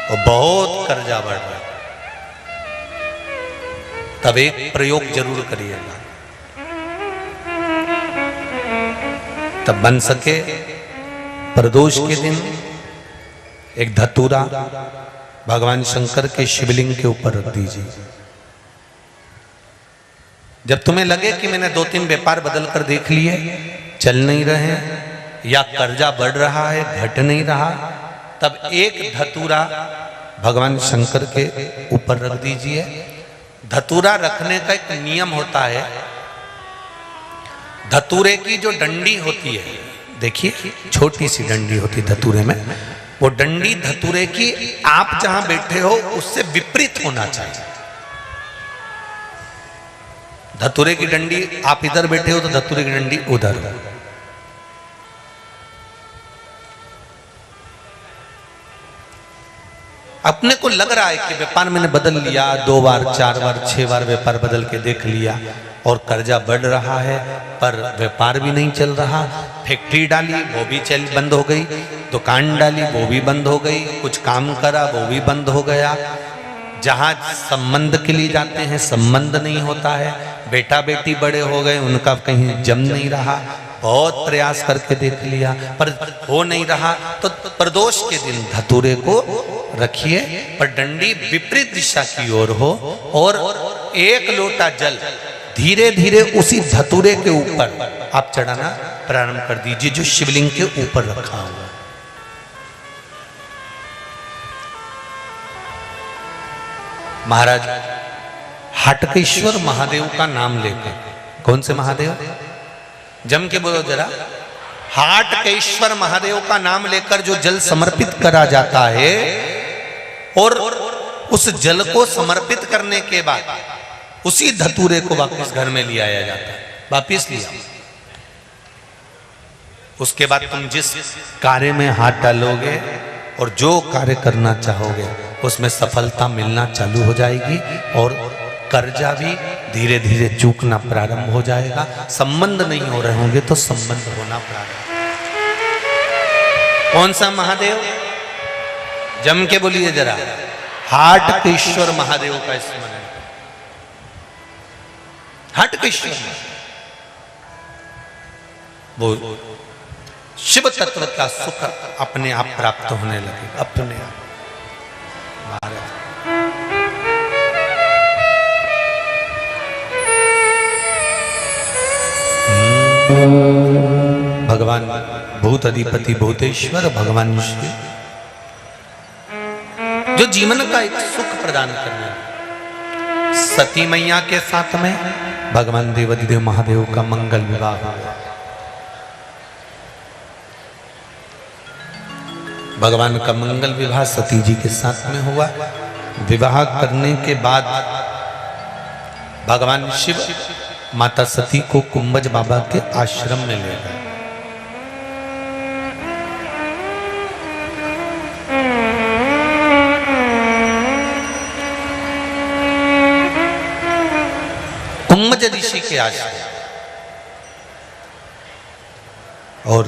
और बहुत कर्जा बढ़ रहा है, तब एक प्रयोग जरूर करिएगा, तब बन सके प्रदोष के दिन एक धतूरा भगवान शंकर के शिवलिंग के ऊपर रख दीजिए। जब तुम्हें लगे कि मैंने 2-3 व्यापार बदल कर देख लिए, चल नहीं रहे या कर्जा बढ़ रहा है, घट नहीं रहा, तब एक धतूरा भगवान शंकर के ऊपर रख दीजिए। धतूरा रखने का एक नियम होता है। धतूरे की जो डंडी होती है, देखिए छोटी सी डंडी होती है धतूरे में, वो डंडी धतूरे की आप जहां बैठे हो उससे विपरीत होना चाहिए। धतूरे की डंडी आप इधर बैठे हो तो धतूरे की डंडी उधर हो। अपने को लग रहा है कि व्यापार मैंने बदल लिया, 2 बार 4 बार 6 बार व्यापार बदल के देख लिया और कर्जा बढ़ रहा है, पर व्यापार भी नहीं चल रहा। फैक्ट्री डाली वो भी बंद हो गई, दुकान डाली वो भी बंद हो गई, कुछ काम करा वो भी बंद हो गया। जहाँ संबंध के लिए जाते हैं संबंध नहीं होता है, बेटा बेटी बड़े हो गए उनका कहीं जम नहीं रहा, बहुत प्रयास करके देख लिया पर हो नहीं रहा। तो प्रदोष के दिन धतूरे को रखिए, पर डंडी विपरीत दिशा की ओर हो और 1 लोटा जल धीरे धीरे उसी धतूरे के ऊपर आप चढ़ाना प्रारंभ कर दीजिए जो शिवलिंग के ऊपर रखा हुआ। महाराज हटकेश्वर महादेव का नाम लेकर, कौन से महादेव, जम के बोलो जरा, हाटकेश्वर महादेव का नाम लेकर जो जल समर्पित करा जाता है और उस जल को समर्पित करने के बाद उसी धतूरे को वापस घर में ले आया जाता है, वापस लिया। उसके बाद तुम जिस कार्य में हाथ डालोगे और जो कार्य करना चाहोगे उसमें सफलता मिलना चालू हो जाएगी और कर्जा भी धीरे धीरे चूकना प्रारंभ हो जाएगा। संबंध नहीं हो रहे होंगे तो संबंध होना प्रारंभ। कौन सा महादेव, जम के बोलिए जरा, हाटकेश्वर महादेव का स्मरण। हाटकेश्वर वो शिव तत्व का सुख अपने आप प्राप्त होने लगे, अपने आप। भगवान भूत अधिपति भूतेश्वर भगवान शिव जो जीवन का एक सुख प्रदान करने, सती मैया के साथ में भगवान देवाधिदेव महादेव का मंगल विवाह हुआ। भगवान का मंगल विवाह सती जी के साथ में हुआ। विवाह करने के बाद भगवान शिव माता सती को कुंभज बाबा के आश्रम में ले गए। कुंभज ऋषि के आश्रम, और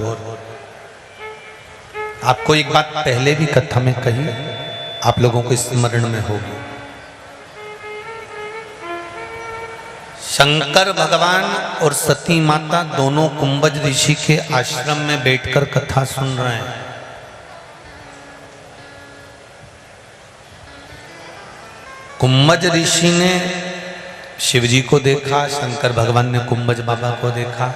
आपको एक बात पहले भी कथा में कही, आप लोगों को स्मरण में होगी। शंकर भगवान और सती माता दोनों कुंभज ऋषि के आश्रम में बैठकर कथा सुन रहे हैं। कुंभज ऋषि ने शिवजी को देखा, शंकर भगवान ने कुंभज बाबा को देखा।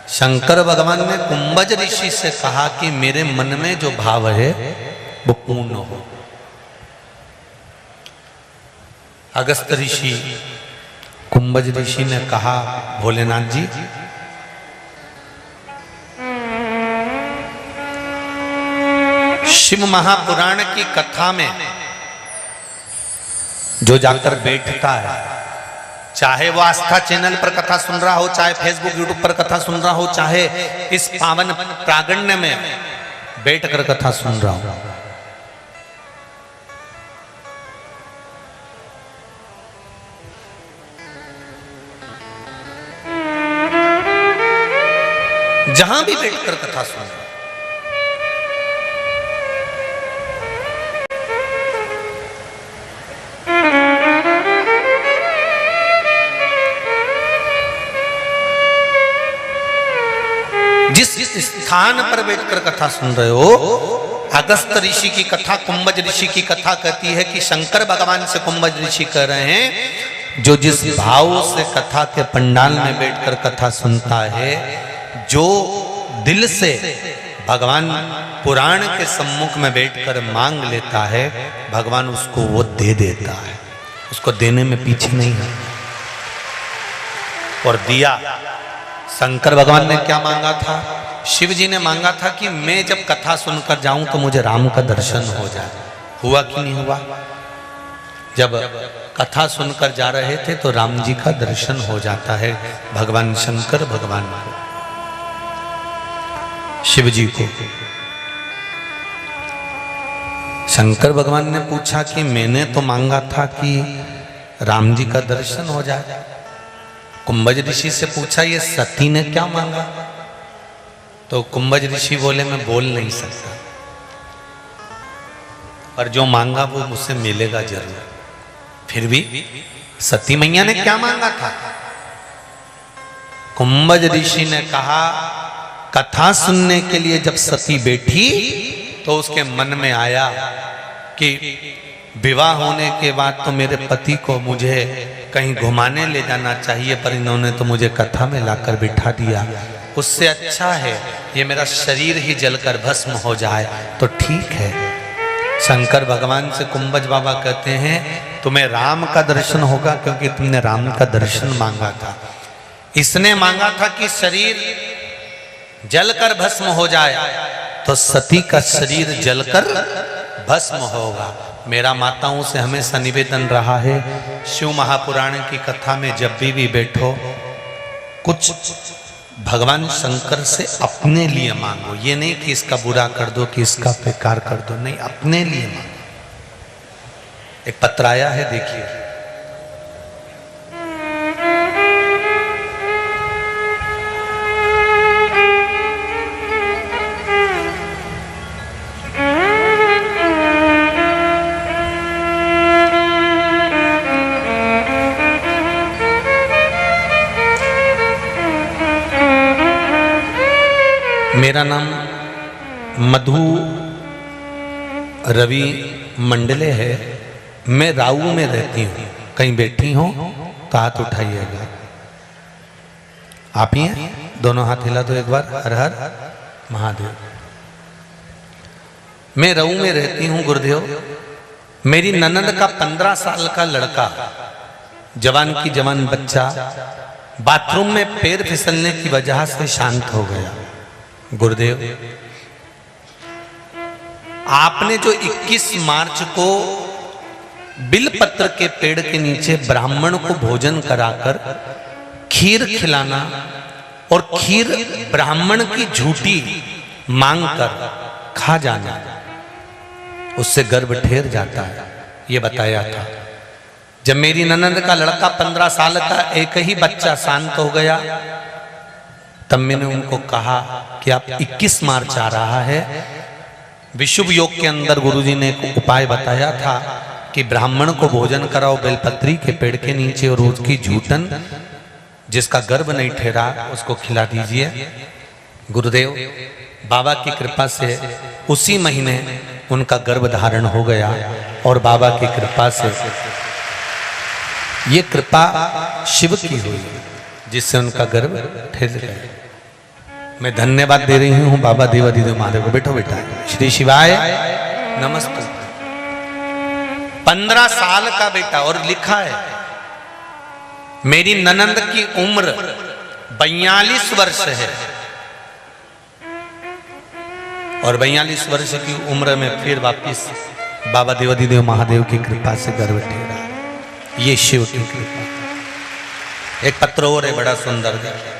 शंकर भगवान ने कुंभज ऋषि से कहा कि मेरे मन में जो भाव है वो पूर्ण हो। अगस्त ऋषि कुंभज ऋषि ने कहा, भोलेनाथ जी शिव महापुराण की कथा में जो जाकर बैठता है, चाहे वो आस्था चैनल पर कथा सुन रहा हो, चाहे फेसबुक यूट्यूब पर कथा सुन रहा हो, चाहे इस पावन प्रांगण्य में बैठकर कथा सुन रहा हो, जहां भी बैठकर कथा सुन रहा, जिस स्थान पर बैठकर कथा सुन रहे हो, अगस्त ऋषि की कथा, कुंभज ऋषि की कथा कहती है कि शंकर भगवान से कुंभज ऋषि कह रहे हैं, जो जिस भाव से कथा के पंडाल में बैठकर कथा सुनता है, जो दिल से भगवान पुराण के सम्मुख में बैठकर मांग लेता है, भगवान उसको वो दे देता है, उसको देने में पीछे नहीं है। और दिया। शंकर भगवान ने क्या मांगा था? शिव जी ने मांगा था कि मैं जब कथा सुनकर जाऊं तो मुझे राम का दर्शन हो जाए। हुआ कि नहीं हुआ? जब कथा सुनकर जा रहे थे तो राम जी का दर्शन हो जाता है, भगवान शंकर भगवान को, शिव जी को। शंकर भगवान ने पूछा कि मैंने तो मांगा था कि राम जी का दर्शन हो जाए। कुंभज ऋषि से पूछा, ये सती ने क्या मांगा? तो कुंभज ऋषि बोले, मैं बोल नहीं सकता, पर जो मांगा वो मुझसे मिलेगा जरूर। फिर भी सती मैया ने क्या मांगा था? कुंभज ऋषि ने कहा, कथा सुनने के लिए जब सती बैठी तो उसके मन में आया कि विवाह होने के बाद तो मेरे पति को मुझे कहीं घुमाने ले जाना चाहिए, पर इन्होंने तो मुझे कथा में लाकर बिठा दिया। उससे अच्छा है ये मेरा शरीर ही जलकर भस्म हो जाए तो ठीक है। शंकर भगवान से कुंभज बाबा कहते हैं, तुम्हें राम का दर्शन होगा क्योंकि तुमने राम का दर्शन मांगा था। इसने मांगा था कि शरीर जलकर भस्म हो जाए, तो सती का शरीर जलकर भस्म होगा। मेरा माताओं से हमेशा निवेदन रहा है, शिव महापुराण की कथा में जब भी बैठो, कुछ भगवान शंकर से अपने लिए मांगो। ये नहीं कि इसका बुरा कर दो, कि इसका बेकार कर दो, नहीं, अपने लिए मांगो। एक पत्र आया है, देखिए। मेरा नाम मधु रवि मंडले है। मैं राऊ में रहती हूँ। कहीं बैठी हो तो हाथ उठाइएगा। आप ही हैं? दोनों हाथ हिला दो एक बार। हर हर महादेव। मैं राऊ में रहती हूँ गुरुदेव। मेरी ननद का 15 साल का लड़का, जवान की जवान बच्चा, बाथरूम में पैर फिसलने की वजह से शांत हो गया। गुरुदेव, आपने जो 21 मार्च को बिलपत्र के पेड़ के नीचे ब्राह्मण को भोजन कराकर खीर खिलाना और खीर ब्राह्मण की झूठी मांगकर खा जाना, उससे गर्भ ठेर जाता है, ये बताया था। जब मेरी ननद का लड़का 15 साल का एक ही बच्चा शांत हो गया, तब मैंने उनको कहा कि आप 21 मार्च आ रहा है, विशुभ योग के अंदर गुरुजी ने एक उपाय बताया था कि ब्राह्मण को भोजन कराओ बेलपत्री के पेड़ के नीचे, और उसकी झूठन जिसका गर्भ नहीं ठहरा उसको खिला दीजिए। गुरुदेव, बाबा की कृपा से उसी महीने उनका गर्भ धारण हो गया, और बाबा की कृपा से, ये कृपा शिव की हुई जिससे उनका गर्भ ठहर गया। मैं धन्यवाद दे रही हूँ बाबा देवाधिदेव महादेव को। बैठो बेटा। श्री शिवाय नमस्ते। 15 साल का बेटा, और लिखा है मेरी ननंद की उम्र 42 वर्ष है, और 42 वर्ष की उम्र में फिर वापिस बाबा देवाधिदेव महादेव की कृपा से गर्भ ठहरा। ये शिव की कृपा। एक पत्र और है बड़ा सुंदर, देखिए।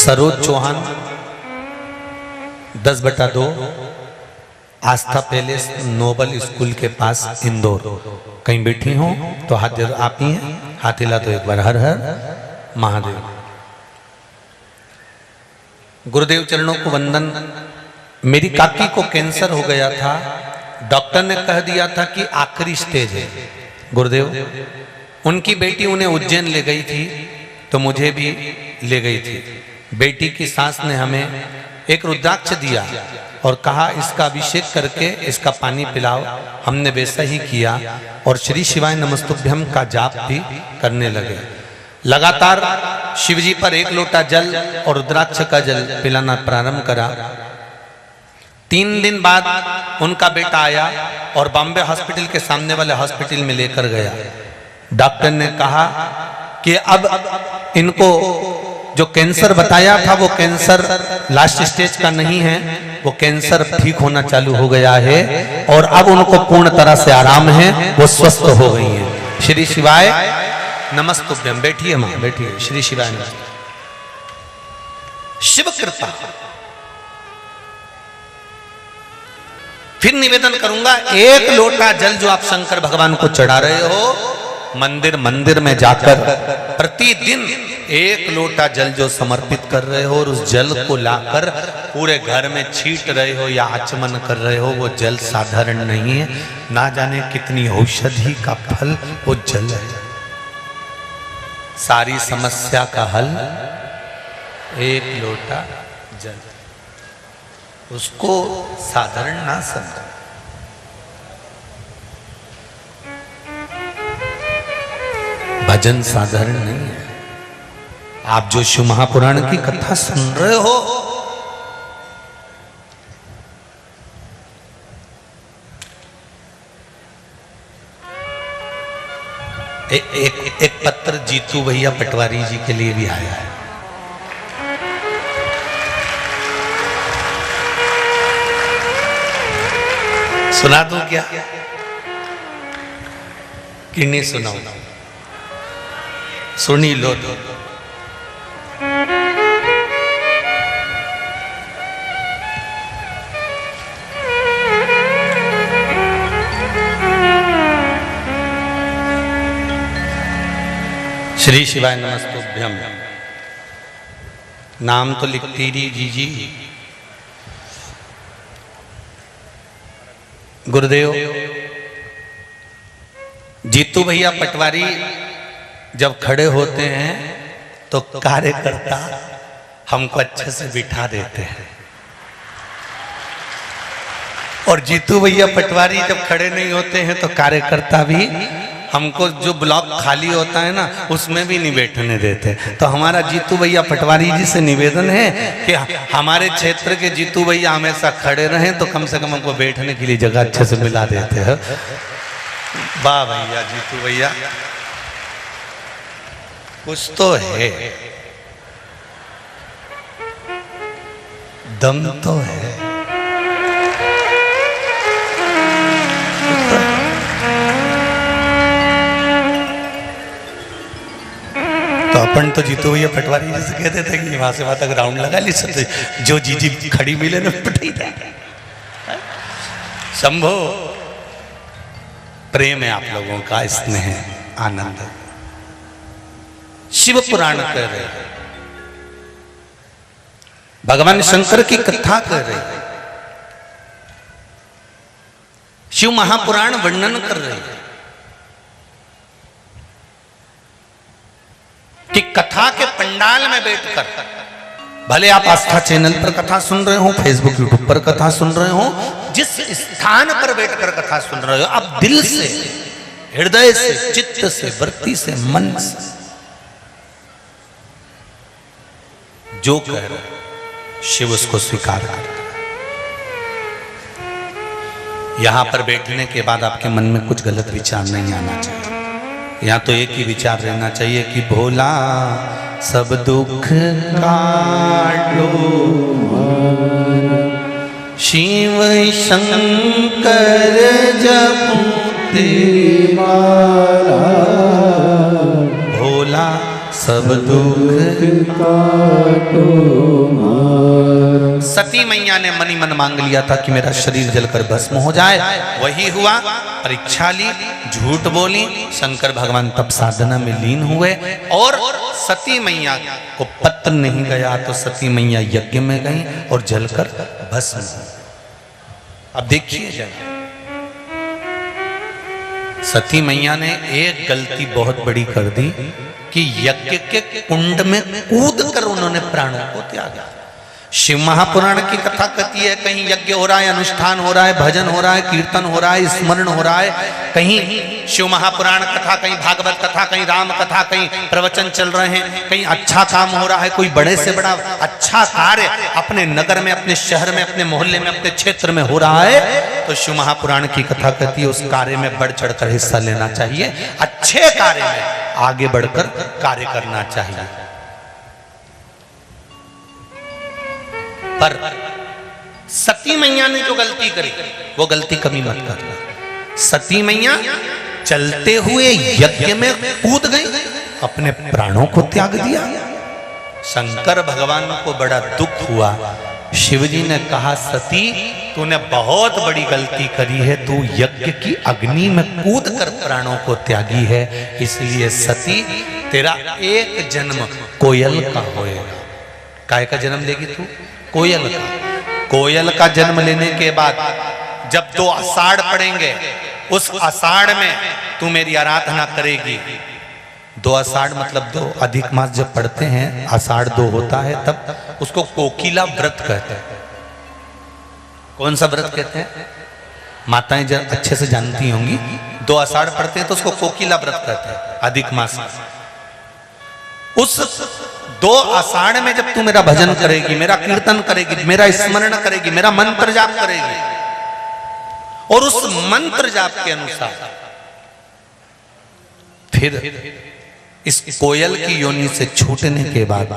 सरोज चौहान 10/2 आस्था पैलेस नोबल स्कूल के पास इंदौर। कहीं बैठी हो तो हाथ जरूर, आप ही हैं, हाथ हिला तो एक बार हर हर महादेव। गुरुदेव चरणों को वंदन। मेरी काकी को कैंसर हो गया था, डॉक्टर ने कह दिया था कि आखिरी स्टेज है। गुरुदेव, उनकी बेटी उन्हें उज्जैन ले गई थी तो मुझे भी ले गई थी। बेटी की सास ने हमें एक रुद्राक्ष दिया और कहा इसका अभिषेक करके इसका पानी पिलाओ। हमने वैसा ही किया और श्री शिवाय नमस्तुभ्यम का जाप भी करने लगे। लगातार शिवजी पर 1 लोटा जल और रुद्राक्ष का जल पिलाना प्रारंभ करा। 3 दिन बाद उनका बेटा आया और बॉम्बे हॉस्पिटल के सामने वाले हॉस्पिटल में लेकर गया। डॉक्टर ने कहा कि अब इनको जो कैंसर बताया था वो कैंसर लास्ट स्टेज का नहीं है, वो कैंसर ठीक होना चालू हो गया है और अब उनको पूर्ण तरह से आराम है, वो स्वस्थ हो गई हैं। श्री शिवाय नमस्तुभ्यम। बैठिए मां, बैठिए। श्री शिवाय नमस्तुभ्यम। शिव कृपा। फिर निवेदन करूंगा, 1 लोटा जल जो आप शंकर भगवान को चढ़ा रहे हो, मंदिर में जाकर प्रतिदिन 1 लोटा जल जो समर्पित कर रहे हो और उस जल को लाकर पूरे घर में छीट रहे हो या आचमन कर रहे हो, वो जल साधारण नहीं है। ना जाने कितनी औषधि का फल वो जल है। सारी समस्या का हल 1 लोटा जल। उसको साधारण ना समझो। भजन साधारण नहीं है। आप जो शिव महापुराण की कथा सुन रहे हो, एक पत्र जीतू भैया पटवारी जी के लिए भी आया है। सुना दूं क्या कि नहीं सुनाऊं? सुनी लो तो। श्री शिवाय नमस्तुभ्यम। नाम तो लिखती रही जी। गुरुदेव जीतू भैया पटवारी जब खड़े होते हैं तो कार्यकर्ता हमको अच्छे से बिठा देते हैं, और जीतू भैया पटवारी जब खड़े नहीं होते हैं तो कार्यकर्ता भी हमको, जो ब्लॉक खाली होता है ना उसमें भी नहीं बैठने देते। तो हमारा जीतू भैया पटवारी जी से निवेदन है कि हमारे क्षेत्र के जीतू भैया हमेशा खड़े रहें तो कम से कम हमको बैठने के लिए जगह अच्छे से मिला देते हैं। वाह भैया जीतू भैया, कुछ तो है, दम तो है। तो अपन तो जीतू भैया पटवारी जी से कहते थे कि वहां से वहां तक राउंड लगा ली सकते, जो जीजी खड़ी मिले ना पिटाई था। शंभो, प्रेम है आप लोगों का, स्नेह, आनंद। शिव पुराण कर रहे हैं, भगवान शंकर की कथा कर रहे हैं, शिव महापुराण वर्णन कर रहे हैं कि कथा के पंडाल में बैठकर, भले आप आस्था चैनल पर कथा सुन रहे हो, फेसबुक यूट्यूब पर कथा सुन रहे हो, जिस स्थान पर बैठकर कथा सुन रहे हो, आप दिल से, हृदय से, चित्त से, वृत्ति से, मन से जो कह रहे हो शिव उसको स्वीकार करता है। यहां पर बैठने के बाद आपके मन में कुछ गलत विचार नहीं आना चाहिए। यहाँ तो एक ही विचार रहना चाहिए कि भोला सब दुख काटो, शिव शंकर जपते माला, भोला सब सब दुख काटो मार। सती मैया ने मनी मन मांग लिया था कि मेरा शरीर जलकर भस्म हो जाए, वही हुआ। परीक्षा ली, झूठ बोली, शंकर भगवान तब साधना में लीन हुए और सती मैया को पत्र नहीं गया तो सती मैया यज्ञ में गई और जलकर भस्म हुई। अब देखिए जरा, सती मैया ने एक गलती बहुत बड़ी कर दी कि यज्ञ के कुंड में कूद कर उन्होंने प्राणों को त्यागा। शिव महापुराण की कथा कहती है कहीं यज्ञ हो रहा है, अनुष्ठान हो रहा है, भजन हो रहा है, कीर्तन हो रहा है, स्मरण हो रहा है, कहीं शिव महापुराण कथा, कहीं भागवत कथा, कहीं राम कथा, कहीं प्रवचन चल रहे हैं, कहीं अच्छा काम हो रहा है, कोई बड़े से बड़ा अच्छा कार्य अपने नगर में, अपने शहर में, अपने मोहल्ले में, अपने क्षेत्र में हो रहा है, तो शिव महापुराण की कथा कहती है उस कार्य में बढ़ चढ़कर हिस्सा लेना चाहिए, अच्छे कार्य में आगे बढ़कर कार्य करना चाहिए। पर सती मैया ने जो गलती करी वो गलती कभी मत करना। सती मैया चलते हुए यज्ञ में कूद गई, अपने प्राणों को त्याग दिया। शंकर भगवान को बड़ा दुख हुआ। शिवजी ने कहा सती तूने बहुत बड़ी गलती करी है, तू यज्ञ की अग्नि में कूद कर प्राणों को त्यागी है, इसलिए सती तेरा एक जन्म कोयल का होएगा। काय का जन्म लेगी तू? कोयल का। कोयल का जन्म लेने के बाद जब 2 आषाढ़ पड़ेंगे, उस आषाढ़ में तू मेरी आराधना करेगी। 2 आषाढ़ मतलब 2 अधिक मास जब पढ़ते हैं, आषाढ़ 2 होता है, तब उसको कोकिला व्रत कहते हैं। कौन सा व्रत कहते हैं? माताएं अच्छे से जानती होंगी। 2 आषाढ़ पढ़ते हैं तो उसको कोकिला व्रत कहते हैं, अधिक मास। उस 2 आषाढ़ में जब तू मेरा भजन करेगी, मेरा कीर्तन करेगी, मेरा स्मरण करेगी, मेरा मंत्र जाप करेगी, और उस मंत्र जाप के अनुसार फिर इस कोयल की योनि से छूटने के बाद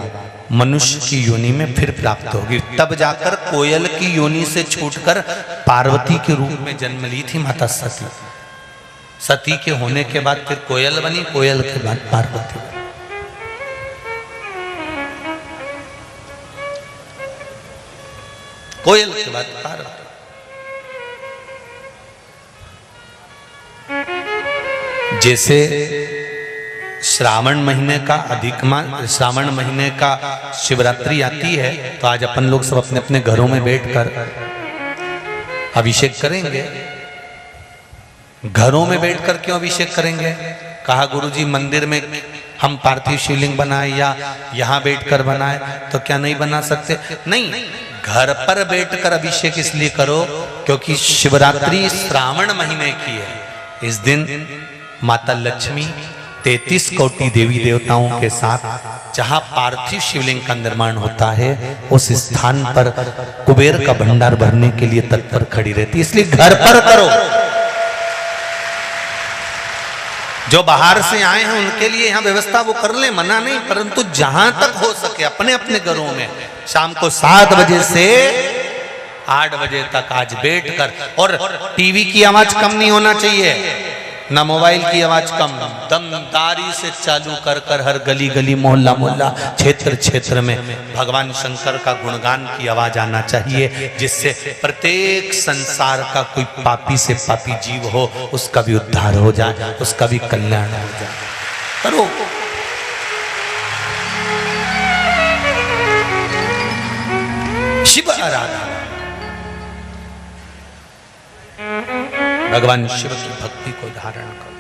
मनुष्य की योनि में फिर प्राप्त होगी, तब जाकर कोयल की योनि से छूटकर पार्वती के रूप में जन्म ली थी माता सती। सती के होने के बाद फिर कोयल बनी, कोयल के बाद पार्वती बनी। कोयल के बाद पार्वती। जैसे श्रावण महीने का श्रावण महीने का शिवरात्रि आती है, तो आज अपन लोग सब अपने अपने घरों में बैठकर अभिषेक करेंगे। घरों में बैठकर क्यों अभिषेक करेंगे? कहा गुरुजी मंदिर में हम पार्थिव शिवलिंग बनाए या यहाँ बैठकर बनाए, तो क्या नहीं बना सकते? नहीं, घर पर बैठकर अभिषेक इसलिए करो क्योंकि शिवरात्रि श्रावण महीने की है। इस दिन माता लक्ष्मी 33 कोटि देवी देवताओं के साथ जहां पार्थिव शिवलिंग का निर्माण होता है, उस स्थान पर कुबेर का भंडार भरने के लिए तत्पर खड़ी रहती, इसलिए घर पर करो। जो बाहर से आए हैं उनके लिए यहाँ व्यवस्था वो कर ले, मना नहीं, परंतु जहां तक हो सके अपने अपने घरों में शाम को 7 बजे से 8 बजे तक आज बैठकर, और टीवी की आवाज कम नहीं होना चाहिए, ना मोबाइल की आवाज कम, दमदारी से चालू कर कर हर गली गली, मोहल्ला मोहल्ला, क्षेत्र क्षेत्र में भगवान शंकर का गुणगान की आवाज आना चाहिए, जिससे प्रत्येक संसार का कोई पापी से पापी जीव हो उसका भी उद्धार हो जाए, उसका भी कल्याण हो जाए। करो। शिव आराधना, भगवान शिव की भक्ति को धारण करो।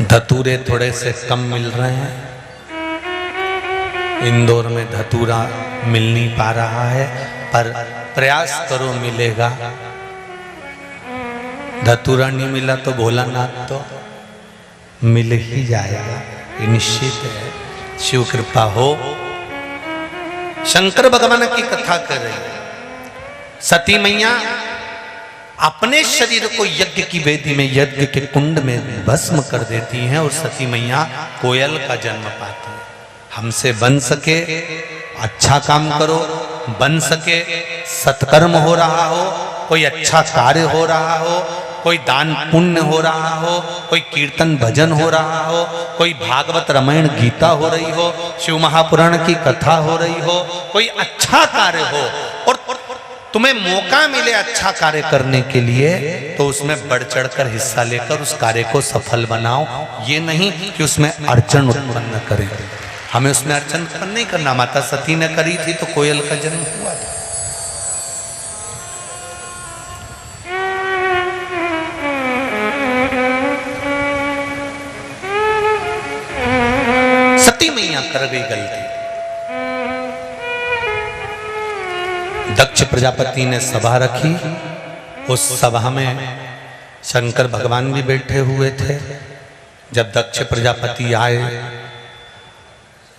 धतूरे थोड़े से कम मिल रहे हैं, इंदौर में धतूरा मिल नहीं पा रहा है, पर प्रयास करो मिलेगा। धतूरा नहीं मिला तो भोलानाथ तो मिल ही जाएगा, ये निश्चित है। शिव कृपा हो। शंकर भगवान की कथा कर रही है। सती मैया अपने शरीर को यज्ञ की वेदी में, यज्ञ के कुंड में भस्म कर देती हैं, और सती मैया कोयल का जन्म पाती है। हमसे बन सके अच्छा काम करो, बन सके सत्कर्म हो रहा हो, कोई अच्छा कार्य हो रहा हो, कोई दान पुण्य हो रहा हो, कोई कीर्तन भजन हो रहा हो, कोई भागवत रामायण गीता हो रही हो, शिव महापुराण की कथा हो रही हो, कोई अच्छा कार्य हो और तुम्हें मौका मिले अच्छा कार्य करने के लिए, तो उसमें बढ़ चढ़कर हिस्सा लेकर उस कार्य को सफल बनाओ। ये नहीं कि उसमें अड़चन उत्पन्न करें। हमें उसमें अड़चन उत्पन्न नहीं करना। माता सती ने करी थी तो कोयल का जन्म हुआ था। सती मैया कर गई गलती। दक्ष प्रजापति ने सभा रखी। उस सभा में शंकर भगवान भी बैठे हुए थे। जब दक्ष प्रजापति आए,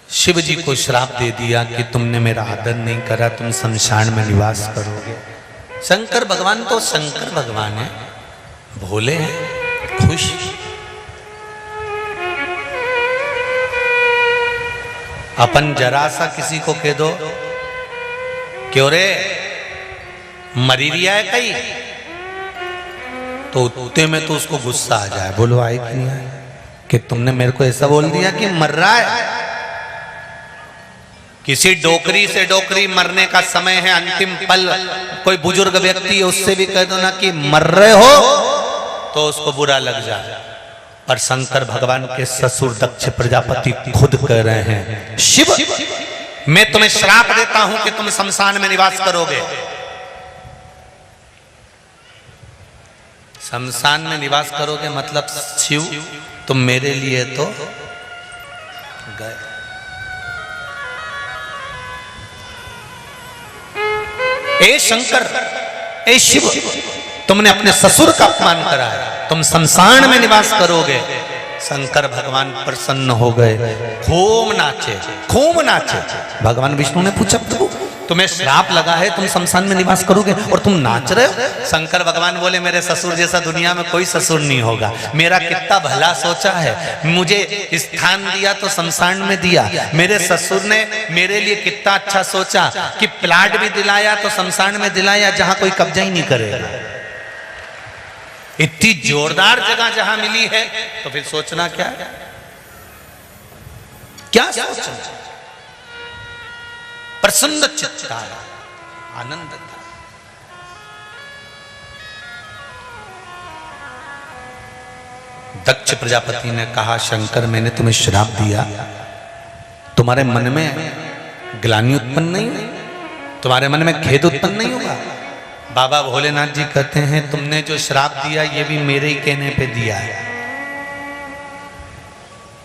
शिव जी को श्राप दे दिया कि तुमने मेरा आदर नहीं करा, तुम शमशान में निवास करोगे। शंकर भगवान तो शंकर भगवान है, भोले हैं, खुश। अपन जरा सा किसी को कह दो, क्यों रे मरी रिया है कहीं, तो उतने में तो उसको गुस्सा आ जाए। बोलो आए कि नहीं आए कि तुमने मेरे को ऐसा बोल दिया कि मर रहा है। किसी डोकरी से डोकरी मरने का समय है, अंतिम पल, कोई बुजुर्ग व्यक्ति है, उससे भी कह दो ना कि मर रहे हो, तो उसको बुरा लग जाए। और शंकर भगवान के ससुर दक्ष प्रजापति खुद कह रहे हैं, शिव मैं तुम्हें श्राप देता हूं कि तुम शमशान में निवास करोगे। शमशान में निवास करोगे मतलब शिव तुम मेरे लिए तो गए। ए शंकर, ए शिव, तुमने अपने ससुर का अपमान करा है, तुम शमशान में निवास करोगे। शंकर भगवान प्रसन्न हो गए, खूब नाचे, खूब नाचे। भगवान विष्णु ने पूछा, प्रभु तुम्हें श्राप लगा है, तुम शमशान में निवास करोगे और तुम नाच रहे हो? शंकर भगवान बोले, मेरे ससुर जैसा दुनिया में कोई ससुर नहीं होगा। मेरा कितना भला सोचा है, मुझे स्थान दिया तो शमशान में दिया। मेरे ससुर ने मेरे लिए कितना अच्छा सोचा कि प्लाट भी दिलाया तो शमशान में दिलाया, जहां कोई कब्जा ही नहीं करेगा। इतनी जोरदार जगह जहां मिली है, तो फिर सोचना क्या है, क्या सोचना? प्रसन्न चित्ता, आनंद था। दक्ष प्रजापति ने कहा, शंकर मैंने तुम्हें श्राप दिया, तुम्हारे मन में ग्लानि उत्पन्न नहीं हुई, तुम्हारे मन में खेद उत्पन्न नहीं होगा? बाबा भोलेनाथ जी कहते हैं, तुमने जो श्राप दिया ये भी मेरे ही कहने पे दिया है।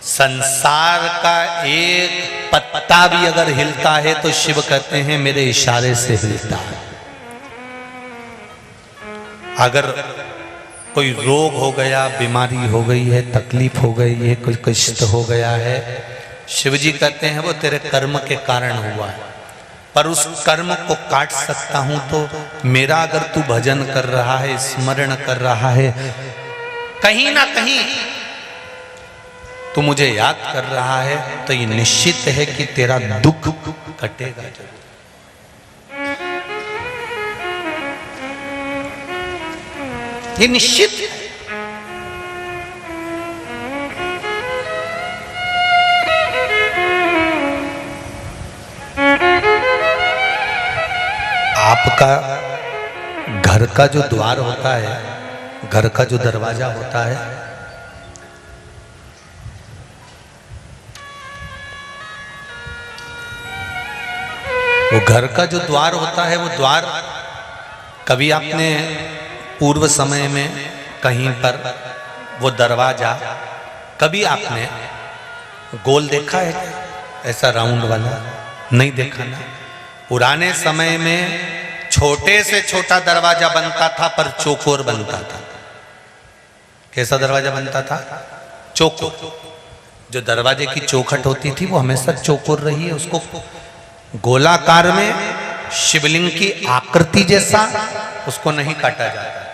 संसार का एक पत्ता भी अगर हिलता है तो शिव कहते हैं मेरे इशारे से हिलता है। अगर कोई रोग हो गया, बीमारी हो गई है, तकलीफ हो गई है, कोई कष्ट हो गया है, शिव जी कहते हैं वो तेरे कर्म के कारण हुआ है, पर उस कर्म को काट सकता हूं तो मेरा अगर तू भजन कर रहा है, स्मरण कर रहा है, कहीं ना कहीं तू मुझे याद कर रहा है, तो ये निश्चित है कि तेरा दुख कटेगा। ये निश्चित है। आपका घर का जो द्वार होता है, घर का जो दरवाजा होता है, वो घर का जो द्वार होता है, वो द्वार कभी आपने पूर्व समय में कहीं पर वो दरवाजा कभी आपने गोल देखा है? ऐसा राउंड वाला नहीं देखा ना। पुराने समय में छोटे से छोटा दरवाजा बनता था पर चौकोर बनता था। कैसा दरवाजा बनता था? चौकोर। जो दरवाजे की चौखट होती थी वो हमेशा चौकोर रही है। उसको गोलाकार में शिवलिंग की आकृति जैसा उसको नहीं काटा जाता।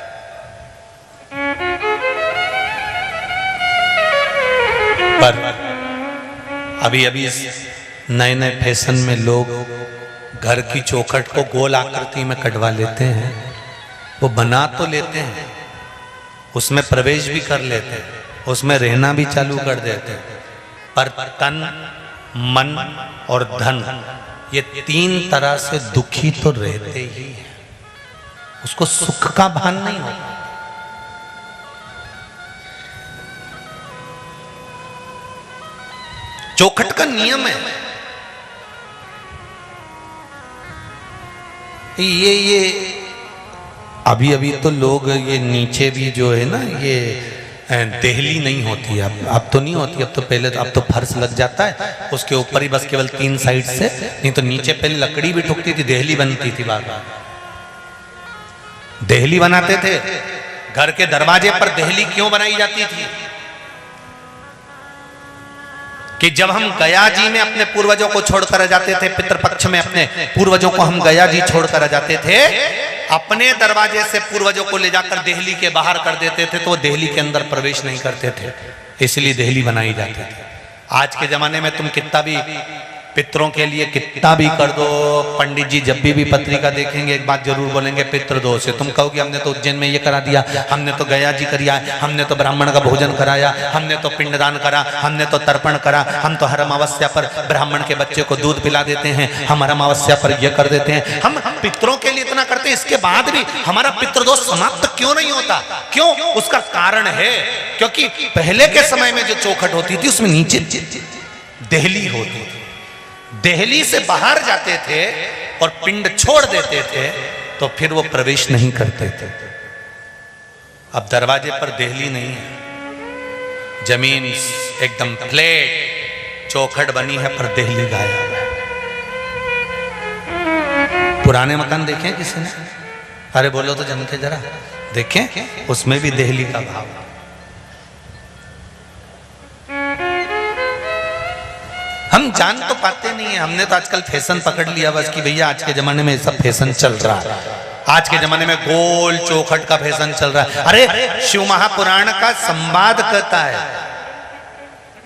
पर अभी अभी नए नए फैशन में लोग घर की चौखट को गोल आकृति में कटवा लेते हैं। वो बना तो लेते हैं उसमें प्रवेश भी कर लेते, उसमें रहना भी चालू कर देते, पर तन, मन और धन ये तीन तरह से दुखी तो रहते ही हैं। उसको सुख का भान नहीं होता। चौखट का नियम है ये अभी तो लोग ये नीचे भी जो है ना ये देहली नहीं होती है, अब तो नहीं होती, अब तो पहले अब तो फर्श लग जाता है उसके ऊपर ही बस केवल 3 साइड से, नहीं तो नीचे पहले लकड़ी भी ठुकती थी, देहली बनती थी। बार बार देहली बनाते थे। घर के दरवाजे पर देहली क्यों बनाई जाती थी? कि जब हम गया जी में अपने पूर्वजों को छोड़कर जाते थे, पितृपक्ष में अपने पूर्वजों को हम गया जी छोड़कर जाते थे, अपने दरवाजे से पूर्वजों को ले जाकर देहली के बाहर कर देते थे, तो वो देहली के अंदर प्रवेश नहीं करते थे, इसलिए देहली बनाई जाती थी। आज के जमाने में तुम कितना भी पितरों के लिए कितना भी कर दो, पंडित जी जब भी पत्रिका देखेंगे एक बात जरूर बोलेंगे, पितृदोष है। तुम कहोगे हमने तो उज्जैन में ये करा दिया, हमने तो गया जी करिया, हमने तो ब्राह्मण का भोजन कराया, हमने तो पिंडदान करा, हमने तो तर्पण करा, हम तो हर अमावस्या पर ब्राह्मण के बच्चे को दूध पिला देते हैं, हम हर अमावस्या पर यह कर देते हैं, हम पितरों के लिए इतना करते हैं, इसके बाद भी हमारा पितृदोष समाप्त क्यों नहीं होता? क्यों? उसका कारण है क्योंकि पहले के समय में जो चौखट होती थी उसमें नीचे देहली होती थी। देहली से बाहर जाते थे और पिंड छोड़ देते थे तो फिर वो प्रवेश नहीं करते थे। अब दरवाजे पर देहली नहीं है, जमीन एकदम फ्लैट चौखट बनी है पर देहली गायब है। पुराने मकान देखे किसी ने? अरे बोलो तो जन के जरा देखें, उसमें भी देहली का भाव। हम जान तो पाते नहीं है, हमने तो आजकल फैशन पकड़ लिया बस कि भैया आज के जमाने में सब फैशन चल रहा है, आज के जमाने में गोल चौखट का फैशन चल रहा है। अरे शिव महापुराण का संवाद कहता है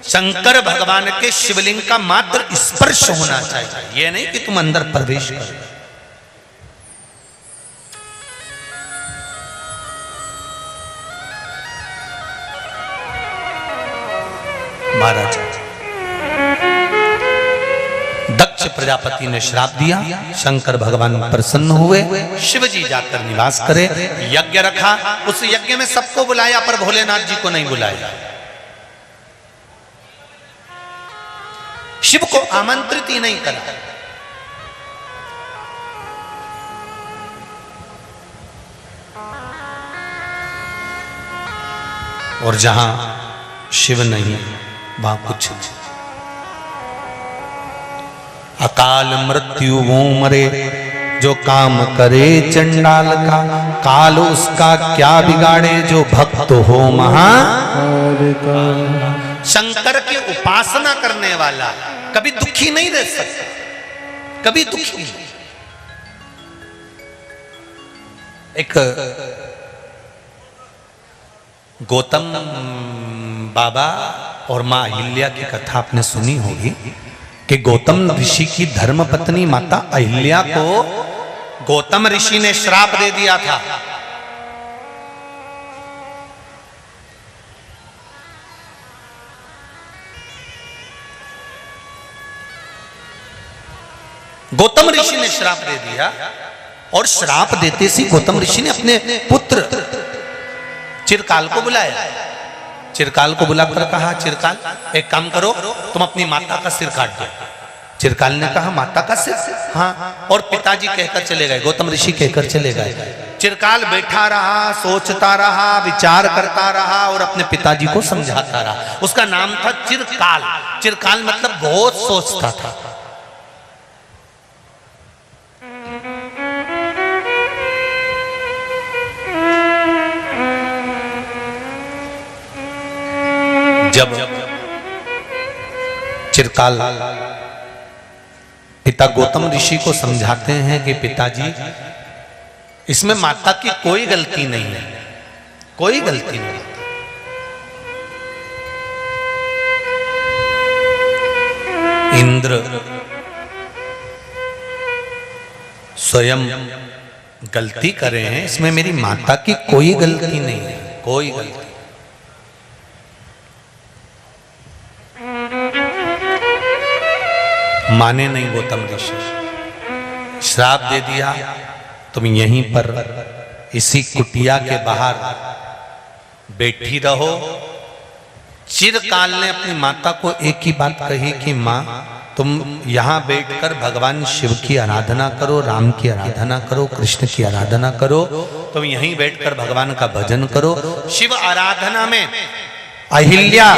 शंकर भगवान के शिवलिंग का मात्र स्पर्श होना चाहिए, ये नहीं कि तुम अंदर प्रवेश करो। महाराज दक्ष प्रजापति ने श्राप दिया, शंकर भगवान प्रसन्न हुए, शिव जी जाकर निवास करे, यज्ञ रखा, उस यज्ञ में सबको बुलाया पर भोलेनाथ जी को नहीं बुलाया। शिव को आमंत्रित ही नहीं करा। और जहां शिव नहीं वहां कुछ नहीं। अकाल मृत्यु वो मरे जो काम करे चंडाल का, काल उसका क्या बिगाड़े जो भक्त हो महा। शंकर की उपासना करने वाला कभी दुखी नहीं रह सकता, कभी दुखी नहीं। एक गौतम बाबा और मां अहिल्या की कथा आपने सुनी होगी कि गौतम ऋषि की धर्म पत्नी माता अहिल्या को गौतम ऋषि ने श्राप दे दिया था। गौतम ऋषि ने श्राप दे दिया और श्राप देते सी गौतम ऋषि ने अपने पुत्र चिरकाल को बुलाया। चिरकाल को बुलाकर कहा, चिरकाल एक काम करो, तुम अपनी माता का सिर काट दो। चिरकाल ने कहा माता का सिर? हाँ। और पिताजी कहकर चले गए, गौतम ऋषि कहकर चले गए। चिरकाल बैठा रहा, सोचता रहा, विचार करता रहा और अपने पिताजी को समझाता रहा। उसका नाम था चिरकाल। चिरकाल मतलब बहुत सोचता था। जब चिरकाल पिता गौतम ऋषि को समझाते हैं कि पिताजी इसमें माता की कोई गलती नहीं है, कोई गलती नहीं। इंद्र स्वयं गलती कर रहे हैं, इसमें मेरी माता की कोई गलती नहीं है, कोई गलती। माने नहीं गौतम ऋषि, श्राप दे दिया, तुम यहीं पर इसी कुटिया के बाहर बैठी रहो। चिरकाल ने अपनी माता को एक ही बात कही कि माँ तुम यहाँ बैठकर भगवान शिव की आराधना करो, राम की आराधना करो, कृष्ण की आराधना करो, तुम यहीं बैठकर भगवान का भजन करो। शिव आराधना में अहिल्या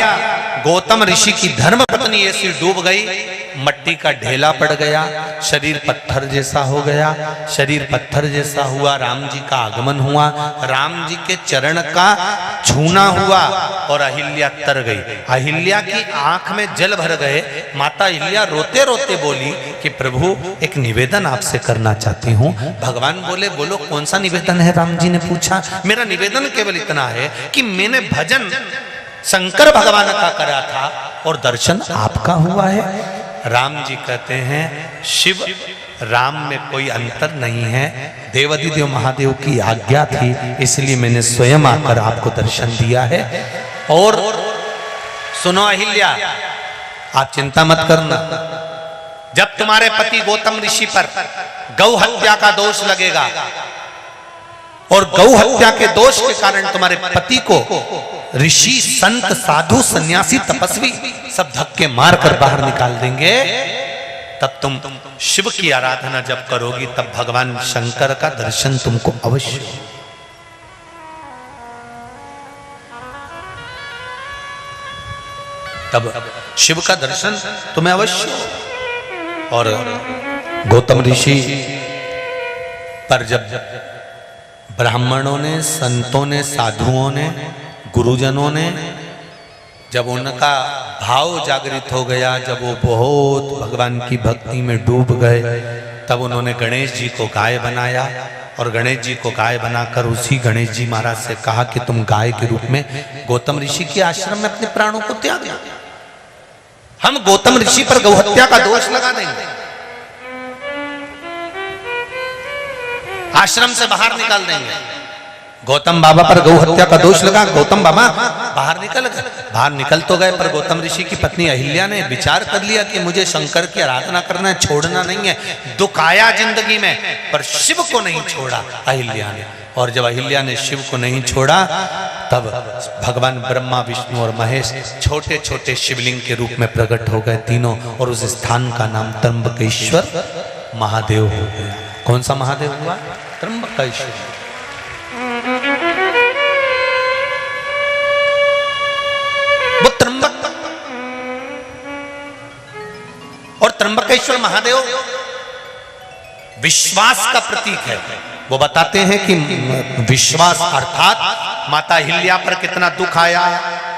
गौतम ऋषि की धर्म पत्नी ऐसी डूब गई, मट्टी का ढेला पड़ गया, शरीर पत्थर जैसा हो गया। शरीर पत्थर जैसा हुआ, राम जी का आगमन हुआ, राम जी के चरण का छूना हुआ और अहिल्या तर गई। अहिल्या की आंख में जल भर गए। माता अहिल्या रोते रोते बोली कि प्रभु एक निवेदन आपसे करना चाहती हूँ। भगवान बोले बोलो कौन सा निवेदन है? राम जी ने पूछा। मेरा निवेदन केवल इतना है कि मैंने भजन शंकर भगवान का करा था और दर्शन आपका हुआ है। राम जी कहते हैं शिव राम में कोई अंतर नहीं है, देवाधिदेव महादेव की आज्ञा थी, इसलिए मैंने स्वयं आकर आपको दर्शन दिया है। और सुनो अहिल्या, आप चिंता मत करना, जब तुम्हारे पति गौतम ऋषि पर गौ हत्या का दोष लगेगा और गौ हत्या के दोष के कारण तुम्हारे पति को ऋषि संत साधु सन्यासी तपस्वी सब धक्के मारकर बाहर निकाल देंगे, तब तुम शिव की आराधना जब करोगी तब भगवान शंकर का दर्शन तुमको अवश्य हो। तब शिव का दर्शन तुम्हें अवश्य हो। और गौतम ऋषि पर जब ब्राह्मणों ने, संतों ने, साधुओं ने, गुरुजनों ने जब उनका भाव जागृत हो गया, जब वो बहुत भगवान की भक्ति में डूब गए, तब उन्होंने गणेश जी को गाय बनाया और गणेश जी को गाय बनाकर उसी गणेश जी महाराज से कहा कि तुम गाय के रूप में गौतम ऋषि के आश्रम में अपने प्राणों को त्याग दो, हम गौतम ऋषि पर गौहत्या का दोष लगा देंगे, आश्रम से बाहर निकाल देंगे। गौतम बाबा पर गौ हत्या का दोष लगा, गौतम बाबा बाहर निकल गए। बाहर निकल तो गए, पर गौतम ऋषि की पत्नी अहिल्या ने विचार कर लिया कि मुझे शंकर की आराधना करना है, छोड़ना नहीं है। दुख आया जिंदगी में, पर शिव को नहीं छोड़ा अहिल्या ने। और जब अहिल्या ने शिव को नहीं छोड़ा, तब भगवान ब्रह्मा, विष्णु और महेश छोटे छोटे शिवलिंग के रूप में प्रकट हो गए तीनों, और उस स्थान का नाम त्र्यंबकेश्वर महादेव हो गया। कौन सा महादेव हुआ? त्र्यंबकेश्वर। वो त्र्यंबक और त्र्यंबकेश्वर महादेव विश्वास का प्रतीक है। वो बताते हैं कि विश्वास अर्थात माता अहिल्या पर कितना दुख आया,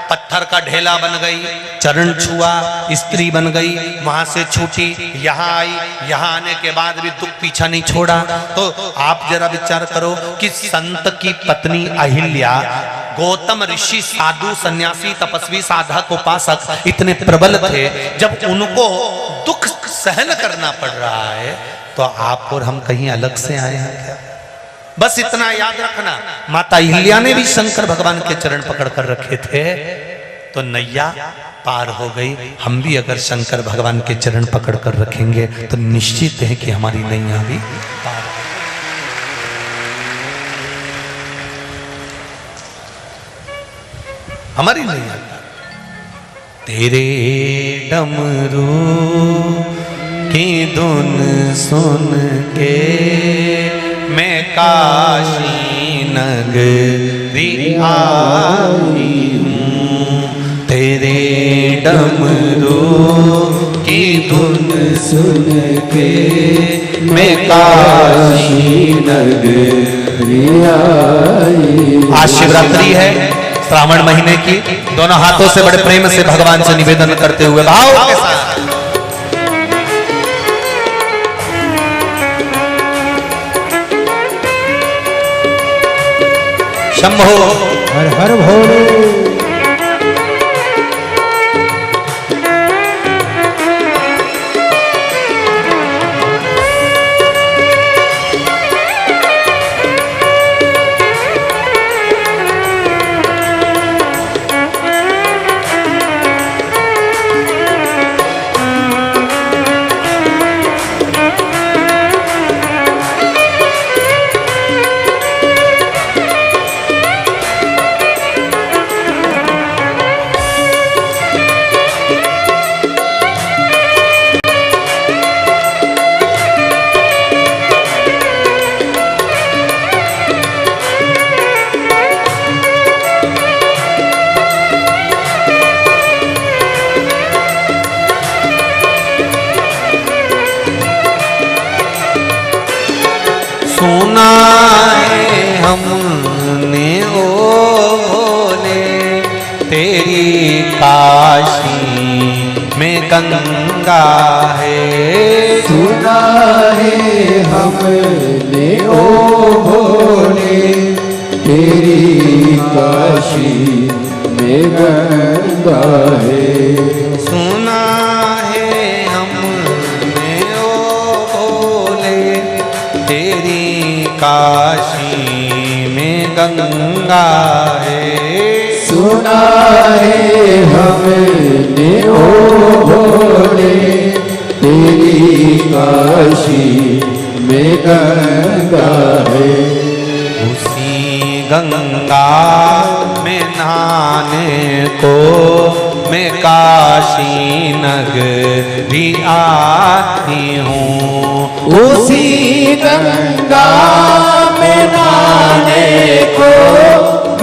पत्थर का ढेला बन गई, चरण छुआ, स्त्री बन गई, वहां से छूटी, यहाँ आई, यहाँ आने के बाद भी दुख पीछा नहीं छोड़ा। तो आप जरा विचार करो कि संत की पत्नी अहिल्या, गौतम ऋषि साधु सन्यासी तपस्वी साधक उपासक इतने प्रबल थे, जब उनको दुख सहन करना पड़ रहा है, तो आप और हम कहीं अलग से आए हैं क्या? बस इतना याद रखना, माता अहिल्या ने भी शंकर भगवान के चरण पकड़ कर रखे थे, तो नैया पार हो गई। हम भी अगर शंकर भगवान के चरण पकड़ कर रखेंगे तो निश्चित है कि हमारी नैया भी पार। हमारी नैया। तेरे डमरू की धुन सुन के मैं काशी नगरी आई हूँ, तेरे डमरू की धुन सुन के मैं काशी नगरी आई। आज शिवरात्रि है, श्रावण महीने की। दोनों हाथों से बड़े प्रेम से भगवान से निवेदन करते हुए भाव के साथ शंभो हर हर भोले। सुना है हमने ओ भोले तेरी काशी में गंगा है। सुना है हमने ओ भोले तेरी काशी में गंगा है। सुना है हमने ओ भोले तेरी काशी में गंगा है। सुना है हमने ओ भोले तेरी काशी में गंगा है। उसी गंगा में नहाने को मैं काशी नगरी आई हूँ। उसी गंगा में नहाने को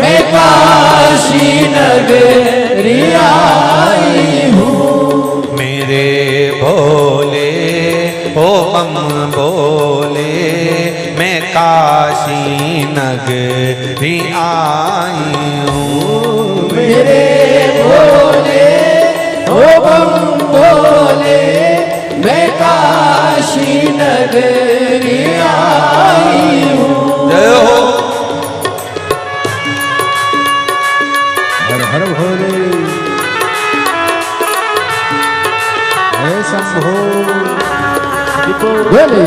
मैं काशी नगरी आई हूँ। मेरे भोले ओ बम बोले मैं काशी नगरी आई हूँ। मेरे भोले ओ बम बोले मैं काशी नगरी आई हूँ। जय हो। हर हर भोले जय शंभो भोले।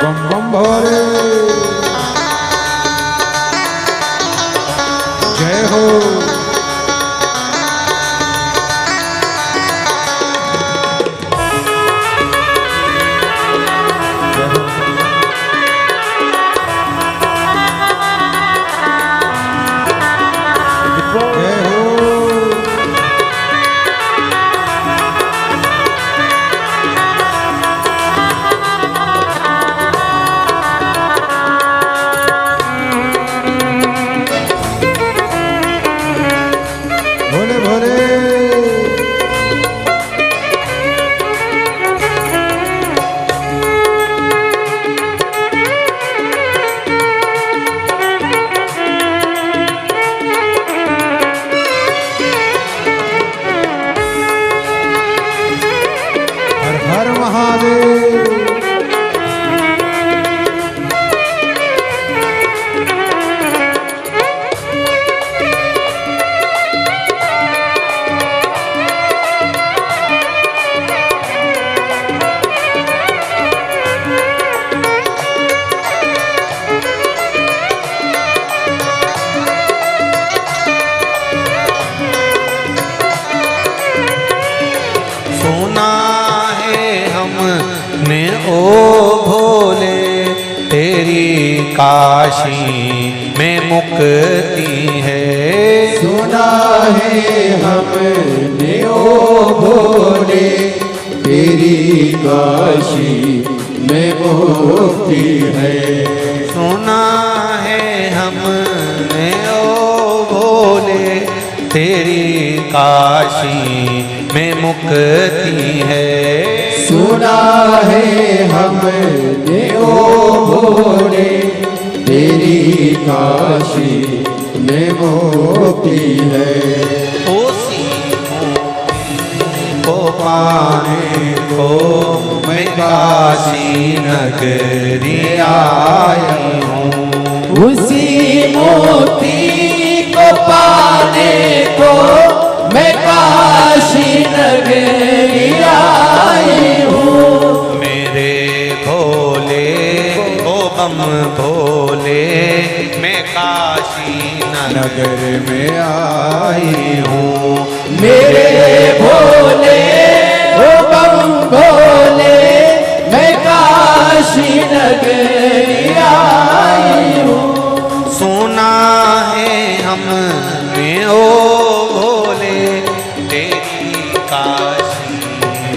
बम बम भोले जय हो। भोले भोले हर हर महादेव। सुना है हमने ओ भोले तेरी काशी में मुक्ति है। सुना है हमने ओ भोले तेरी काशी में मुक्ति है। सुना है हमने ओ भोले तेरी काशी में मुक्ति है। सुना है हमने ओ भोले तेरी काशी में मुक्ति है। उसी मुक्ति को पाने को मैं काशी नगरी आई हूँ। उसी मोती को पाने को मैं काशी नगरी आई हूँ। मेरे भोले ओ बम भोले मैं काशी नगर में आई हूँ। मेरे भोले ओ बम भोले मैं काशी नगरी आई हूँ। सुना है हमने ओ भोले तेरी काशी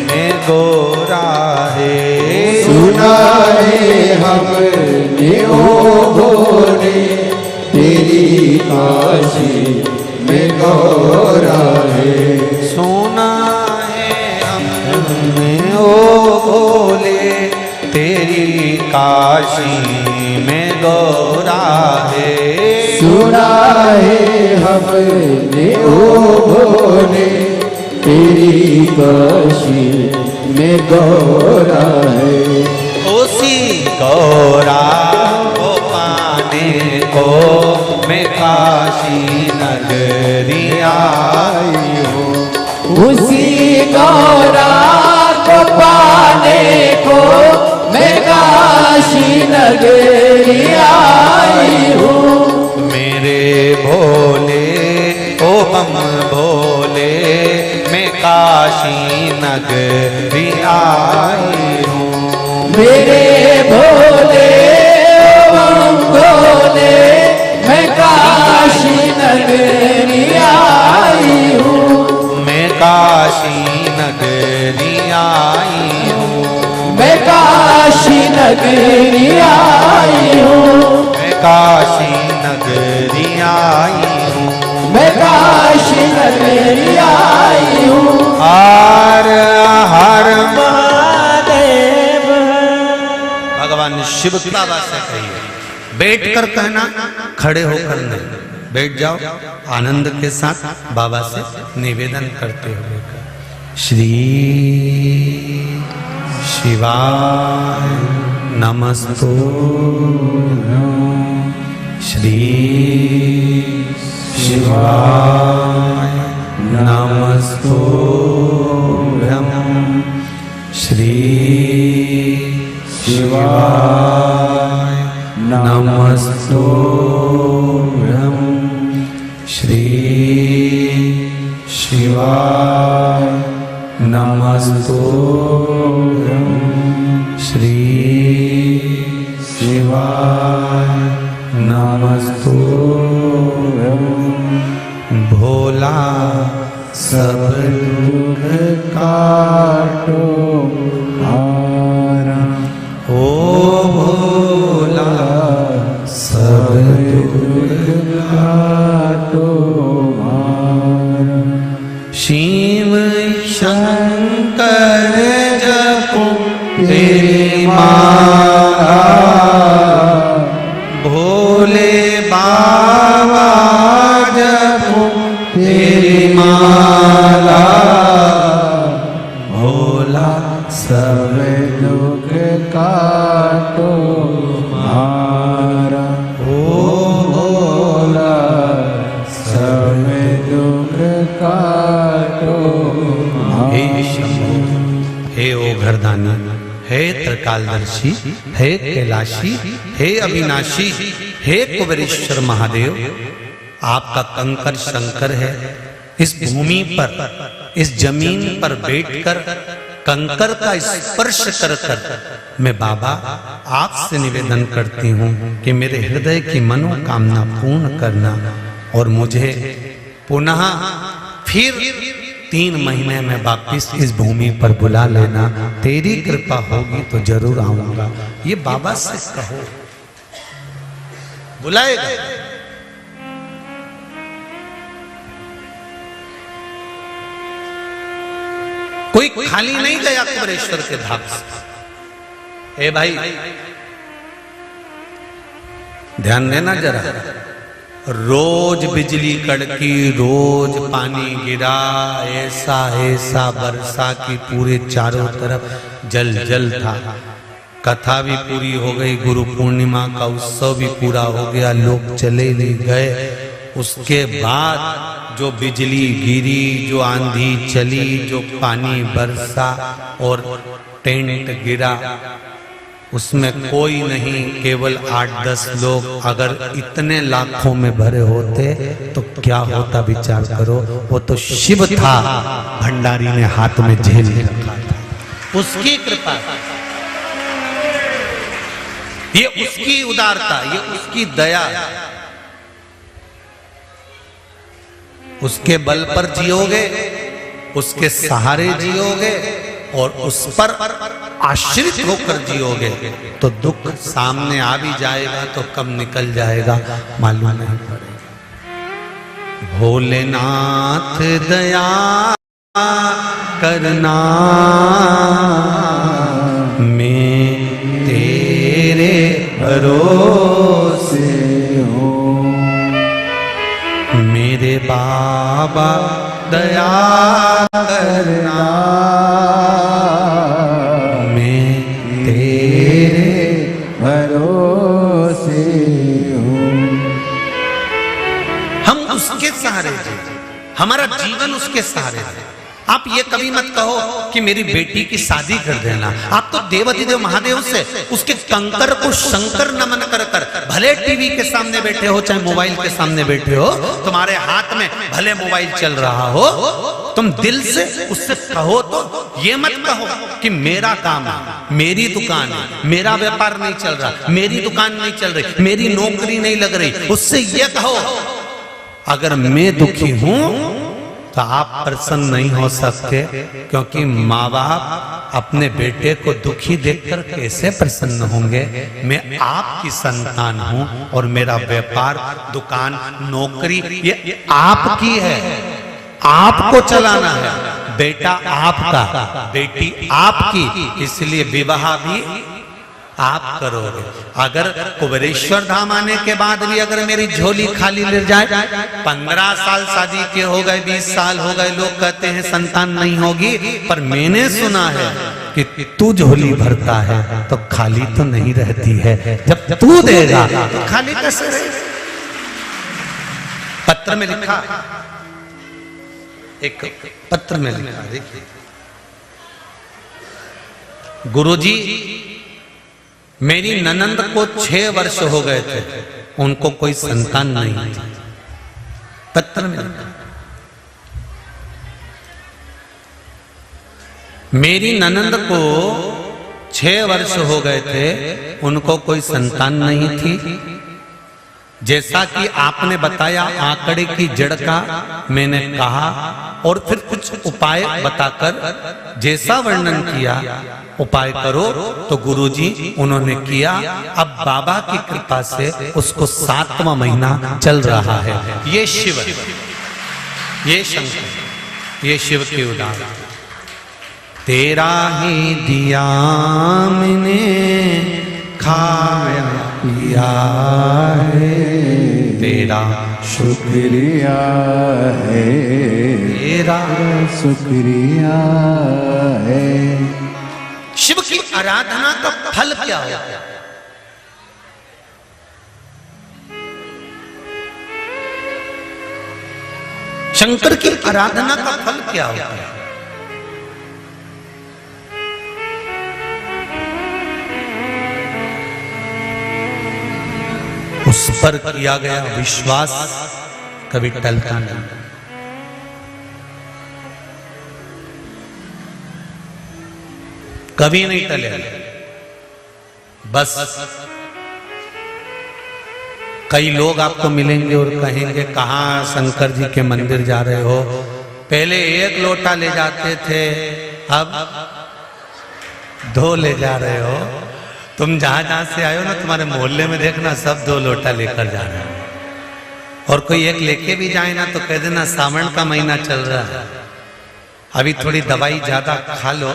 में गोरा है। सुना है हमने ओ भोले तेरी काशी में गौरा है। सुना है हमने ओ भोले तेरी काशी में गौरा है। सुना है हमने ओ भोले तेरी काशी में गौरा है। उसी गौरा को पाने को मैं काशी नगरी आई हूँ। उसी गौरा को पाने को मैं काशी नगरी आई हूँ। मेरे भोले ओ हम भोले मैं काशी नगरी आई हूँ। मेरे भोले हम भोले मैं काशी नगरी आई हूँ। मैं काशी नगरी आई हूँ। मैं काशी नगरी आई हूँ। मैं काशी नगरी आई हूँ। मैं काशी नगरी आई हूँ। हर हर महादेव। भगवान शिव की बाबा से कहिए, बैठ कर कहना, खड़े होकर नहीं। बैठ जाओ, आनंद के साथ बाबा से निवेदन करते हुए श्री शिवाय नमस्तु। श्री शिवाय नमस्तु। श्री शिवाय नमस्तु। श्री शिवाय नमस्तु। श्री शिवाय नमस्तु। भोला सब दुख काटो हारा। ओ भोला सब दुख काटो हारा। शिव शंकर जपो तेरी माला। भोले बाबा जपो तेरी माला। भोला सब दुख काटो हारा। ओ भोला सब दुख काटो हे शंभो, हे ओघरदानी, हे त्रिकालदर्शी, हे कैलाशी, हे अविनाशी, हे कुबेरेश्वर महादेव, आपका कंकर शंकर है। इस भूमि पर, इस जमीन पर बैठकर कंकर का स्पर्श कर कर मैं बाबा आपसे निवेदन करती हूँ कि मेरे हृदय की मनोकामना पूर्ण करना और मुझे पुनः फिर 3 महीने में वापिस इस भूमि पर बुला लेना। तेरी कृपा होगी तो जरूर आऊंगा। ये बाबा से कहो, बुलाएगा। कोई खाली नहीं गया कुबेरेश्वर के धाम से। ए भाई ध्यान देना जरा, रोज बिजली कड़की, रोज पानी गिरा, ऐसा ऐसा बरसा की पूरे चारों तरफ जल जल था। कथा भी पूरी हो गई, गुरु पूर्णिमा का उत्सव भी पूरा हो गया, लोग चले भी गए। उसके बाद जो बिजली गिरी, जो आंधी चली, जो पानी बरसा और टेंट गिरा, उसमें कोई नहीं, केवल 8-10 लोग। अगर इतने लाखों में भरे होते तो क्या होता विचार करो। वो तो शिव था, भंडारी ने हाथ में झेल रखा था। उसकी कृपा, ये उसकी उदारता, ये उसकी दया। उसके बल पर जियोगे, उसके सहारे जियोगे और उस पर आश्रित होकर जियोगे तो दुख सामने आ भी जाएगा तो कब निकल जाएगा मालूम नहीं पड़ेगा। भोलेनाथ दया करना, मैं तेरे भरोसे हूँ। मेरे बाबा दया करना, मैं तेरे भरोसे हूँ। हम उसके सहारे थे, हमारा जीवन उसके सहारे थे। आप ये कभी मत कहो कि मेरी बेटी की शादी कर देना। आप तो देवाधिदेव महादेव से उसके कंकर को शंकर नमन कर कर, भले टीवी के सामने बैठे हो चाहे मोबाइल के सामने बैठे हो, तुम्हारे हाथ में भले मोबाइल चल रहा हो, तुम दिल से उससे कहो तो ये मत कहो कि मेरा काम है, मेरी दुकान है, मेरा व्यापार नहीं चल रहा, मेरी दुकान नहीं चल रही, मेरी नौकरी नहीं लग रही। उससे ये कहो अगर मैं दुखी हूं तो आप प्रसन्न नहीं हो सकते, क्योंकि माँ बाप अपने बेटे को दुखी देखकर कैसे प्रसन्न होंगे। मैं आपकी संतान हूं और मेरा व्यापार, दुकान, नौकरी ये आपकी है, आपको चलाना है। बेटा आपका, बेटी आपकी, इसलिए विवाह भी आप करोगे। अगर कुबेरेश्वर धाम आने के बाद भी अगर मेरी झोली खाली ले जाए, 15 साल शादी के हो गए, 20 साल हो गए, लोग कहते हैं संतान नहीं होगी, पर मैंने सुना है कि तू झोली भरता है तो खाली तो नहीं रहती है, जब तू देगा तो खाली कैसे रहेगी। पत्र में लिखा, एक पत्र में लिखा, देखिए, गुरुजी मेरी ननंद को 6 वर्ष हो गए थे, उनको कोई संतान नहीं थी। पत्र में मेरी ननंद को 6 वर्ष हो गए थे, उनको कोई संतान नहीं थी। जैसा कि आपने बताया आंकड़े की जड़ का मैंने कहा और फिर कुछ उपाय बताकर जैसा वर्णन किया, उपाय करो तो गुरुजी उन्होंने किया। अब बाबा की कृपा से उसको 7वां महीना चल रहा है। ये शिव, ये शंकर, ये शिव के उदाहरण। तेरा ही दिया मैंने खाया पिया है, तेरा शुक्रिया है, तेरा शुक्रिया है। शिव की आराधना का फल क्या है? शंकर की आराधना का फल क्या होता है? उस पर किया गया विश्वास कभी टलता नहीं। कभी नहीं टले। बस कई लोग आपको मिलेंगे और कहेंगे कहाँ शंकर जी के मंदिर जा रहे हो? पहले 1 लोटा ले जाते थे, अब 2 ले जा रहे हो। तुम जहां जहां से आए हो ना, तुम्हारे मोहल्ले में देखना सब 2 लोटा लेकर जा रहे हैं। और कोई 1 लेके भी जाए ना तो कह देना सावन का महीना चल रहा है, अभी थोड़ी दवाई ज्यादा खा लो,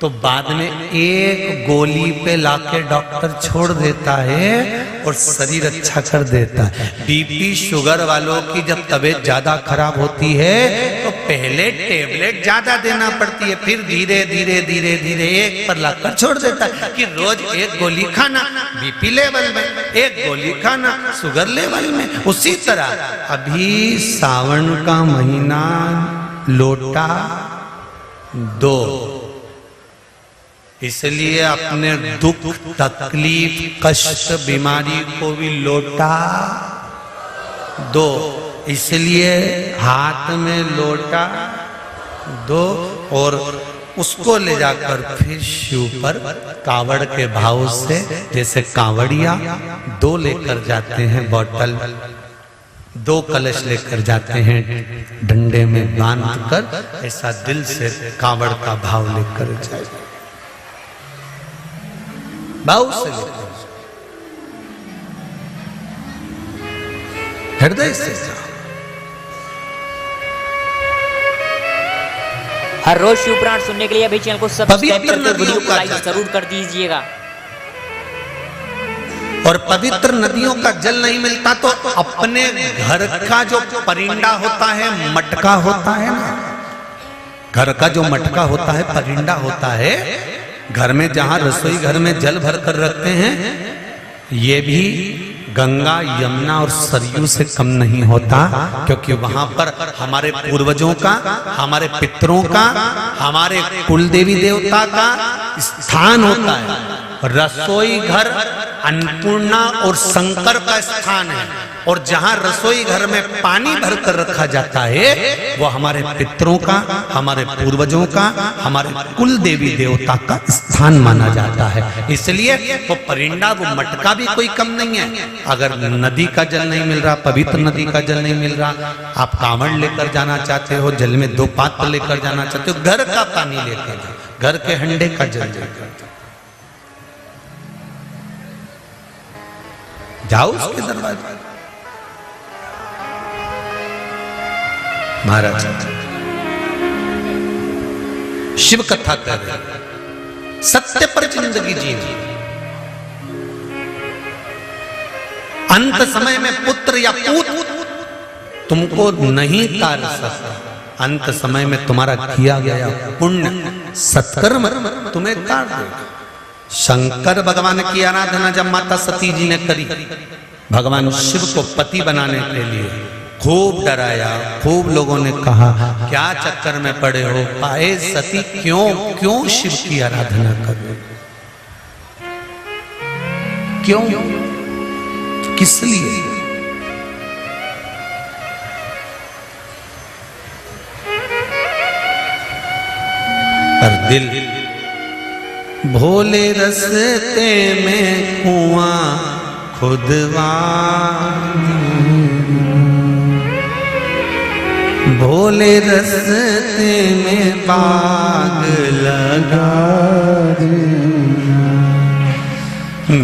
तो बाद में 1 गोली पे लाके डॉक्टर छोड़ देता है और शरीर अच्छा कर देता है। बीपी शुगर वालों की जब तबीयत ज्यादा खराब होती है तो पहले टेबलेट ज्यादा देना पड़ती है, फिर धीरे धीरे धीरे धीरे 1 पर लाकर छोड़ देता है कि रोज 1 गोली खाना बीपी लेवल में, 1 गोली खाना शुगर लेवल में। उसी तरह अभी सावन का महीना लोटा 2, इसलिए अपने दुख तकलीफ कष्ट बीमारी को भी लोटा 2, इसलिए हाथ में लोटा 2 और उसको ले जाकर फिर शिव पर कावड़ के भाव से, जैसे कावड़िया 2 लेकर जाते हैं बोतल, 2 कलश लेकर जाते हैं डंडे में बांध कर, ऐसा दिल से कावड़ का भाव लेकर जाए, भाव से लेकर, हृदय से जाओ। हर रोज शिव पुराण सुनने के लिए अभी चैनल को सब्सक्राइब पवित्र करके वीडियो को नदियों का लाइक जरूर कर दीजिएगा। और पवित्र नदियों का जल नहीं मिलता तो अपने घर का जो परिंदा होता है, मटका होता है ना, घर का जो मटका होता है, परिंदा होता है, घर में जहां रसोई घर में जल भर कर रखते हैं, ये भी गंगा, यमुना और सरयू से कम नहीं होता, क्योंकि वहां पर हमारे पूर्वजों का, हमारे पितरों का, हमारे कुल देवी देवता का स्थान होता है। रसोई घर अन्नपूर्णा और शंकर का स्थान है, और जहां रसोई घर में पानी भरकर रखा जाता है वो हमारे पितरों का, हमारे पूर्वजों का, हमारे कुल देवी देवता का स्थान माना जाता है। इसलिए वो परिंदा, वो मटका भी कोई कम नहीं है। अगर नदी का जल नहीं मिल रहा, पवित्र नदी का जल नहीं मिल रहा, आप कांवड़ लेकर जाना चाहते हो, जल में 2 पात्र लेकर जाना चाहते हो, घर का पानी लेकर जाओ, घर के हंडे का जल लेकर जाओ उसके दरवाजे। महाराज शिव कथा कर रहे, सत्य पर जिंदगी जीनी। अंत समय में पुत्र या पूत तुमको नहीं तार सकता। अंत समय में तुम्हारा किया गया पुण्य सत्कर्म तुम्हें तार देगा। शंकर भगवान की आराधना जब माता सती जी ने करी, भगवान शिव को पति बनाने के लिए खूब डराया, खूब लोगों ने कहा क्या चक्कर में पड़े हो, पाए सती क्यों शिव की आराधना करो, क्यों, किस लिए? पर दिल भोले रस्ते में कुआं खुदवा, भोले रस्ते में बाग लगा देना,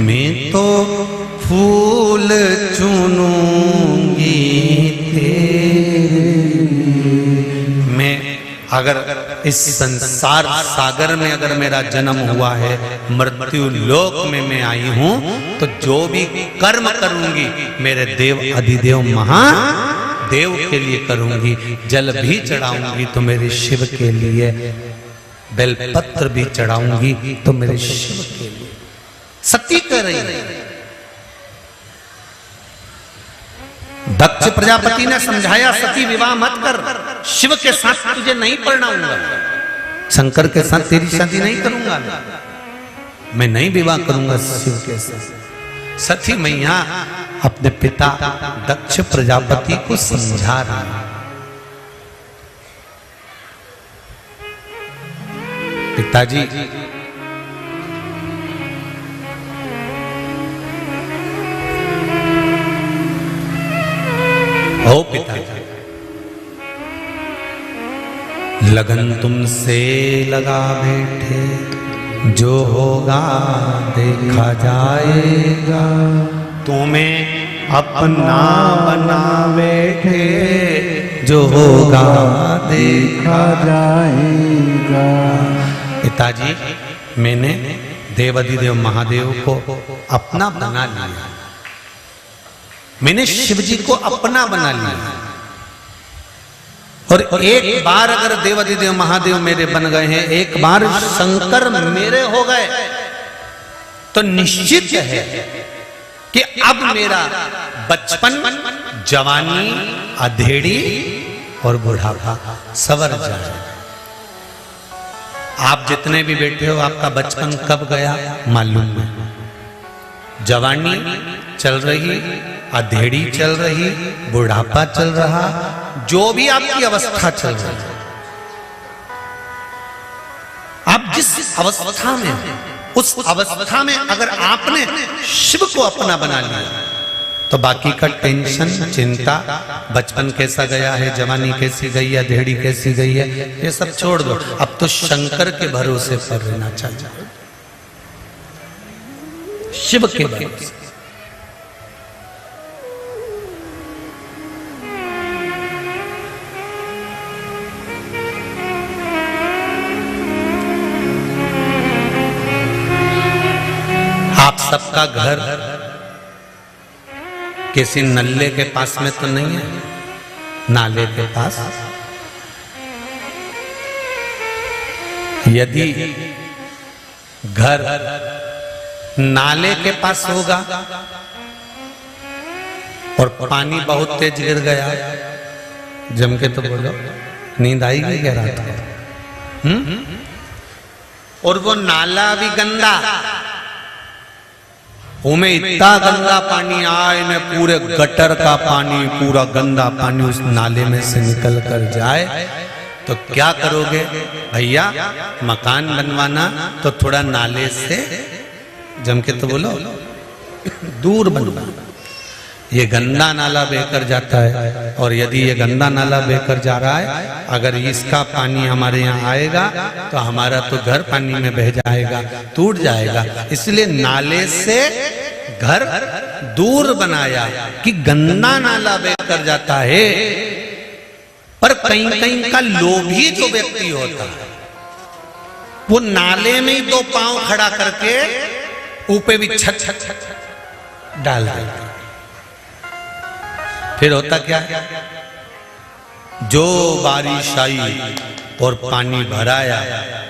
मैं तो फूल चुनूंगी तेरे। मैं अगर इस संसार सागर में अगर मेरा जन्म हुआ है, मृत्यु लोक में मैं आई हूं, तो जो भी कर्म करूंगी मेरे देव अधिदेव महादेव के लिए करूंगी। जल भी चढ़ाऊंगी तो मेरे शिव के लिए, बेलपत्र भी चढ़ाऊंगी तो मेरे शिव के लिए। सती कह रही है। दक्ष प्रजापति ने समझाया सती विवाह मत कर, शिव के साथ तुझे नहीं पढ़ाऊंगा, शंकर के साथ तेरी शादी नहीं करूंगा, मैं नहीं विवाह करूंगा शिव के साथ। सती मैया अपने पिता दक्ष प्रजापति को समझा रही। पिताजी ओ पिताजी, लगन तुमसे लगा बैठे, जो होगा देखा जाएगा, तुम्हें अपना बना बैठे, जो होगा देखा जाएगा। पिताजी, मैंने देवाधिदेव महादेव को अपना बना लिया, मैंने शिव जी को अपना बना लिया, और एक बार अगर देवाधिदेव महादेव मेरे बन गए हैं, एक बार शंकर मेरे हो गए, तो निश्चित है कि अब मेरा बचपन, जवानी, अधेड़ी और बुढ़ापा सवर जाए। आप जितने भी बैठे हो, आपका बचपन कब गया मालूम नहीं, जवानी चल रही, अधेड़ी चल रही, बुढ़ापा चल रहा, जो भी आपकी अवस्था चल रही, आप जिस अवस्था में, उस अवस्था में अगर आपने शिव को अपना बना लिया, तो बाकी का टेंशन, चिंता, बचपन कैसा गया है, जवानी कैसी गई है, अधेड़ी कैसी गई है, ये सब छोड़ दो। अब तो शंकर के भरोसे पर रहना चाहिए, शिव के भरोसे। सबका घर किसी नल्ले के पास में तो नहीं है, नाले के पास। यदि घर नाले के पास होगा और पानी बहुत तेज गिर गया, जम के तो बोलो, नींद आएगी क्या रात को? और वो नाला भी गंदा, उनमें इतना गंदा पानी आए न, पूरे गटर का पानी, पूरा गंदा पानी उस नाले में से निकल कर जाए, तो क्या करोगे भैया? मकान बनवाना तो थोड़ा नाले से जम के तो बोलो दूर बनवाना। ये गंदा नाला बहकर जाता है, और यदि ये गंदा नाला बहकर जा रहा है, अगर इसका पानी हमारे यहाँ आएगा तो हमारा तो घर पानी में बह जाएगा, टूट जाएगा। इसलिए नाले से घर दूर बनाया कि गंदा नाला बहकर जाता है। पर कहीं कहीं का लोभी जो व्यक्ति होता है, वो नाले में ही दो पांव खड़ा करके ऊपर भी छत छत डाल देता। फिर होता क्या है? जो बारिश आई और पानी भराया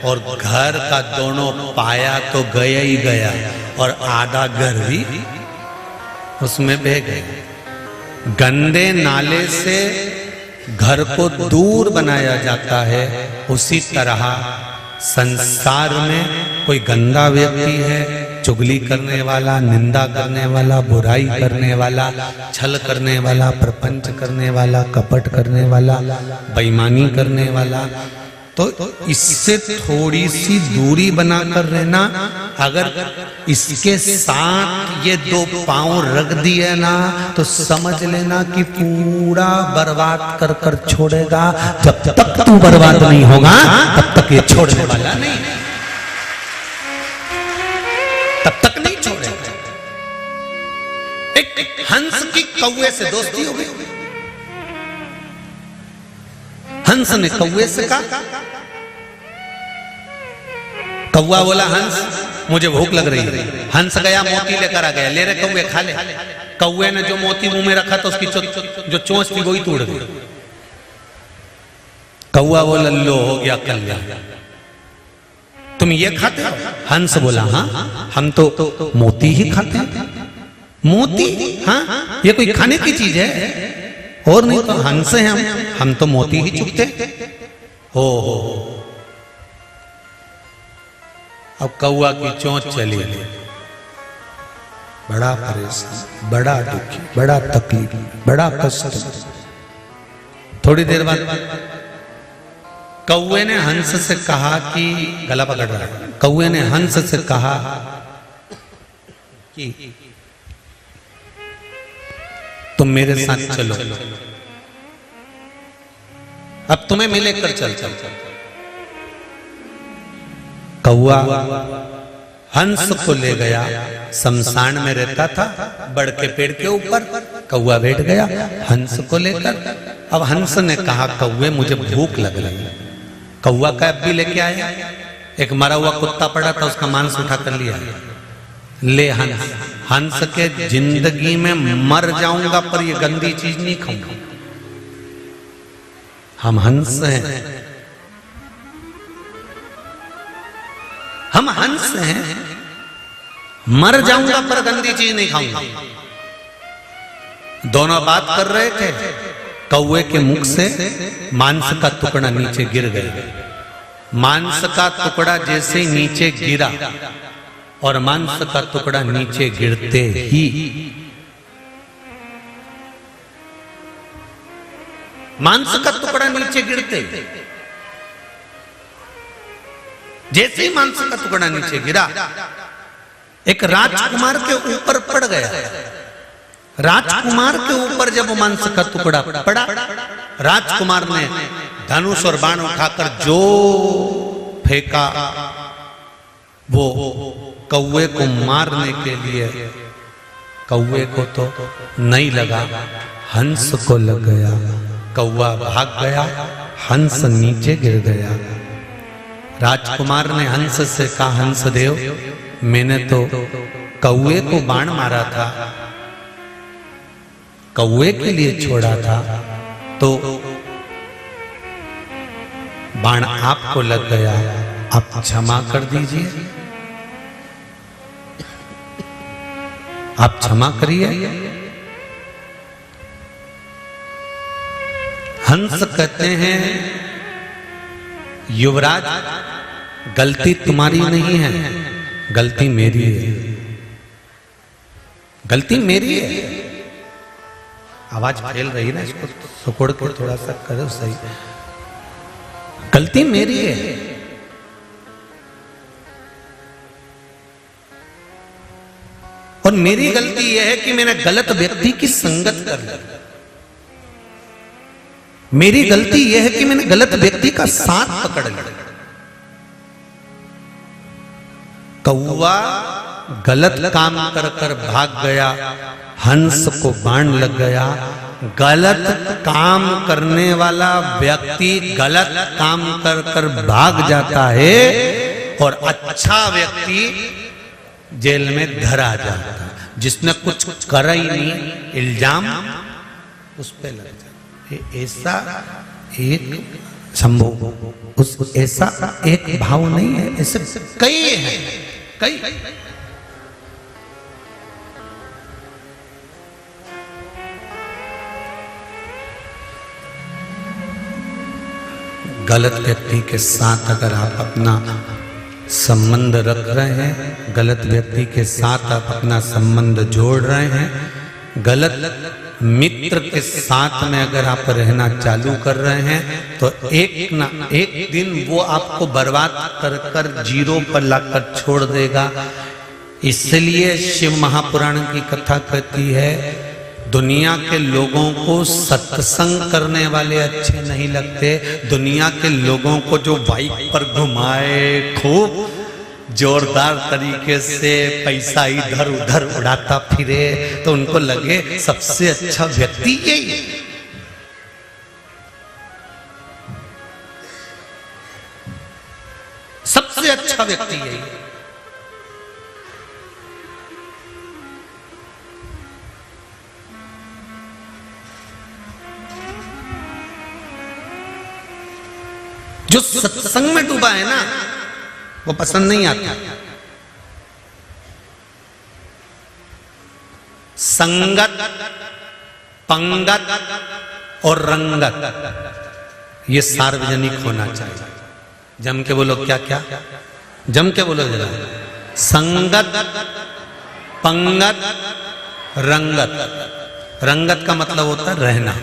और घर का दोनों पाया तो गया ही गया, और आधा घर भी उसमें बह गया। गंदे नाले से घर को दूर बनाया जाता है। उसी तरह संसार में कोई गंदा व्यक्ति है, चुगली करने वाला, निंदा करने वाला, बुराई करने वाला, छल करने वाला, प्रपंच करने वाला, कपट करने वाला, बेईमानी करने वाला, तो इससे थोड़ी सी दूरी बनाकर रहना। अगर इसके साथ ये दो पांव रख दिए ना, तो समझ लेना कि पूरा बर्बाद कर कर छोड़ेगा। जब तक तू बर्बाद नहीं होगा तब तक ये छोड़ने वाला नहीं, तब तक नहीं छोड़ेगा। एक हंस की कौवे से दोस्ती हो गई। हंस ने कौवे से कहा, कौवा बोला हंस मुझे भूख लग रही है। हंस गया मोती लेकर आ गया, ले रे कौवे खा ले। कौवे ने जो मोती मुंह में रखा तो उसकी जो चोंच थी वही टूट गई। कौवा बोला लो हो गया कल्याण, तुम ये खाते हो? हंस बोला हाँ, हम तो मोती ही खाते हैं। मोती? हाँ, ये कोई खाने की चीज है? और नहीं तो हंस हैं हम तो मोती ही चुगते। हो अब कौवा की चोंच चली गई। बड़ा परेशान, बड़ा दुखी, बड़ा तकलीफ, बड़ा कष्ट। थोड़ी देर बाद कौवे ने हंस से कहा कि गला पकड़ रहा है। कौवे ने हंस से कहा कि तुम मेरे साथ चलो, अब तुम्हें मैं लेकर चल। कौवा हंस को ले गया। शमशान में रहता था, बड़ के पेड़ के ऊपर कौवा बैठ गया हंस को लेकर। अब हंस ने कहा कौवे मुझे भूख लग रही है। कौवा का अब भी लेके आया। एक मरा हुआ कुत्ता पड़ा था, उसका मांस उठा कर लिया। ले हंस, हंस के जिंदगी में मर जाऊंगा पर ये गंदी चीज नहीं खाऊंगा। हम हंस हैं, हम हंस हैं, मर जाऊंगा पर गंदी चीज नहीं खाऊंगा। दोनों बात कर रहे थे, कौवे के मुख से मांस का टुकड़ा नीचे गिर गया। मांस का टुकड़ा जैसे ही नीचे गिरा और मांस का टुकड़ा नीचे गिरते ही मांस का टुकड़ा नीचे गिरते जैसे ही मांस का टुकड़ा नीचे गिरा, एक राजकुमार के ऊपर पड़ गया। राजकुमार के ऊपर जब मांस का टुकड़ा पड़ा, राजकुमार ने धनुष और बाण उठाकर जो फेंका वो कौवे को मारने के लिए। कौवे को तो नहीं लगा, हंस को लग गया। कौवा भाग गया, हंस नीचे गिर गया। राजकुमार ने हंस से कहा, हंस देव मैंने तो कौए को बाण मारा था, कौए के लिए छोड़ा था, तो बाण आपको लग गया, आप क्षमा कर दीजिए, आप क्षमा करिए। हंस कहते हैं युवराज गलती तुम्हारी नहीं है, गलती मेरी है, गलती मेरी है। आवाज फैल रही है ना, इसको सुकोड़ के थोड़ा सा करो सही। गलती मेरी है, और मेरी गलती यह है कि मैंने गलत व्यक्ति की संगत कर ली। मेरी गलती यह है कि मैंने गलत व्यक्ति का साथ पकड़ लिया। कौवा गलत काम कर कर भाग गया, हंस को बाण लग गया। गलत काम करने वाला व्यक्ति गलत काम कर कर भाग जाता है, और अच्छा व्यक्ति जेल में धरा जाता है। जिसने कुछ करा ही नहीं, इल्जाम उस पे लग जाता। ऐसा एक संभव उस ऐसा एक भाव नहीं है, ऐसे कई हैं, कई। गलत व्यक्ति के साथ अगर आप अपना संबंध रख रहे हैं, गलत व्यक्ति के साथ आप अपना संबंध जोड़ रहे हैं, गलत मित्र के साथ में अगर आप रहना चालू कर रहे हैं, तो एक ना एक दिन वो आपको बर्बाद कर कर जीरो पर लाकर छोड़ देगा। इसलिए शिव महापुराण की कथा कहती है, दुनिया के लोगों को सत्संग करने वाले अच्छे नहीं लगते। दुनिया के लोगों को जो बाइक पर घुमाए, खूब जोरदार तरीके से पैसा इधर उधर उड़ाता फिरे, तो उनको लगे सबसे अच्छा व्यक्ति यही है। सबसे अच्छा व्यक्ति यही है। जो सत्संग में डूबा है ना, वो पसंद नहीं आता। संगत, पंगत और रंगत ये सार्वजनिक होना चाहिए। जम के बोलो, क्या क्या जम के बोलो जरा। संगत, पंगत, रंगत। रंगत का मतलब होता है रहना।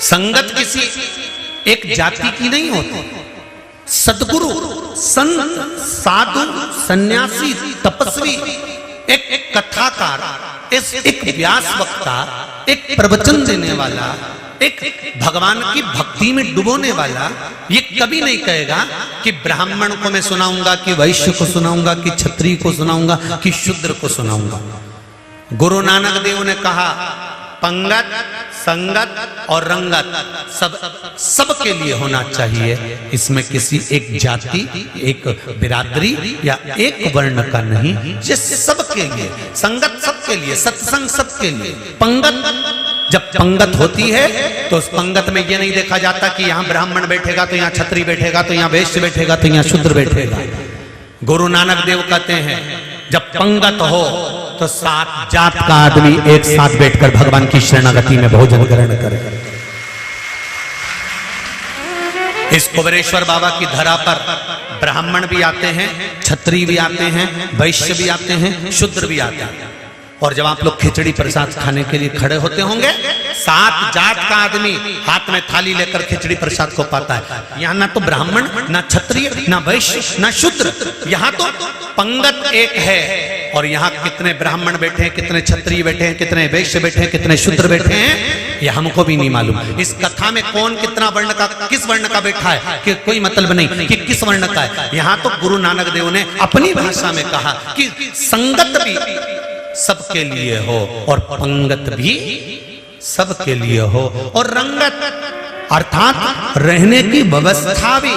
संगत किसी एक जाति की नहीं होती। सद्गुरु, संत, साधु, सन्यासी, तपस्वी, एक कथाकार, एक व्यास वक्ता, एक प्रवचन देने वाला, एक भगवान की भक्ति में डुबोने वाला, ये कभी नहीं कहेगा कि ब्राह्मण को मैं सुनाऊंगा, कि वैश्य को सुनाऊंगा, कि क्षत्रिय को सुनाऊंगा, कि शूद्र को सुनाऊंगा। गुरु नानक देव ने कहा, पंगत, संगत और रंगत सब के लिए होना चाहिए। इसमें किसी एक जाति, एक बिरादरी या एक वर्ण का नहीं, ये सबके लिए। संगत सबके लिए, सत्संग सबके लिए। पंगत, जब पंगत होती है तो उस पंगत में ये नहीं देखा जाता कि यहाँ ब्राह्मण बैठेगा तो यहाँ क्षत्रिय बैठेगा, तो यहाँ वैश्य बैठेगा तो यहाँ शूद्र बैठेगा। गुरु नानक देव कहते हैं, जब पंगत हो तो 7 जात का आदमी एक साथ बैठकर भगवान की शरणागति में भोजन ग्रहण करे। इस कुबेरेश्वर बाबा की धरा पर ब्राह्मण भी आते हैं, क्षत्रिय भी आते हैं, वैश्य भी आते हैं, शूद्र भी आते हैं। और जब आप लोग खिचड़ी प्रसाद खाने के लिए खड़े होते होंगे, 7 जात का आदमी हाथ में थाली लेकर खिचड़ी प्रसाद को पाता है। यहाँ ना तो ब्राह्मण, ना क्षत्रिय, ना वैश्य, ना शूद्र, यहाँ तो पंगत एक है। और यहाँ कितने ब्राह्मण बैठे हैं, कितने क्षत्रिय बैठे हैं, कितने वैश्य बैठे हैं, कितने शूद्र बैठे हैं, ये हमको भी नहीं मालूम। इस कथा में कौन कितना वर्ण का, किस वर्ण का बैठा है कि कोई मतलब नहीं कि किस वर्ण का है। यहाँ तो गुरु नानक देव ने अपनी भाषा में कहा कि संगत भी सबके लिए हो और पंगत भी सबके लिए हो, और रंगत अर्थात रहने की व्यवस्था भी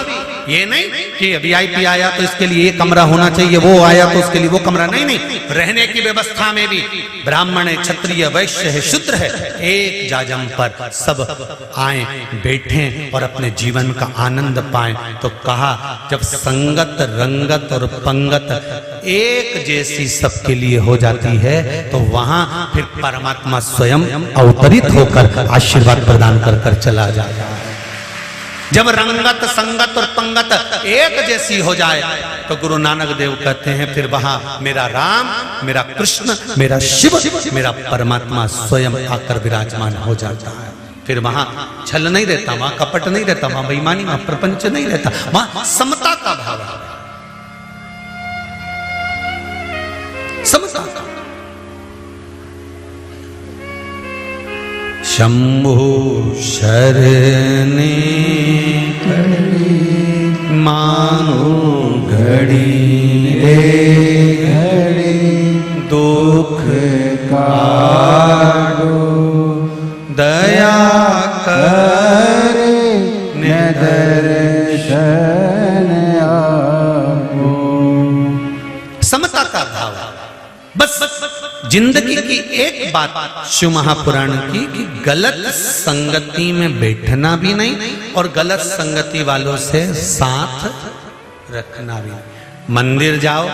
ये नहीं कि वीआईपी आया तो इसके लिए ये कमरा होना चाहिए, वो आया तो उसके लिए वो कमरा, नहीं नहीं। रहने की व्यवस्था में भी ब्राह्मण है, क्षत्रिय, वैश्य है, शूद्र है, एक जाजम पर सब आए बैठें और अपने जीवन का आनंद पाएं। तो कहा जब संगत रंगत और पंगत एक जैसी सबके लिए हो जाती है तो वहां फिर परमात्मा स्वयं अवतरित होकर आशीर्वाद प्रदान कर कर चला जाता है। जब रंगत संगत और पंगत एक जैसी हो जाए तो गुरु नानक देव कहते हैं फिर वहां मेरा राम, मेरा कृष्ण, मेरा शिव, मेरा परमात्मा स्वयं आकर विराजमान हो जाता है। फिर वहां छल नहीं रहता, वहां कपट नहीं रहता, वहां बेईमानी, वहां प्रपंच नहीं रहता, वहां समता का भाव है, समता का। शंभु शरणे मानो घड़ी घड़ी दुख काटो दया कर दर्शन आपो। समता का भाव। बस जिंदगी की एक बात शिव महापुराण की कि गलत संगति में बैठना भी नहीं और गलत संगति वालों से साथ रखना भी नहीं। मंदिर जाओ,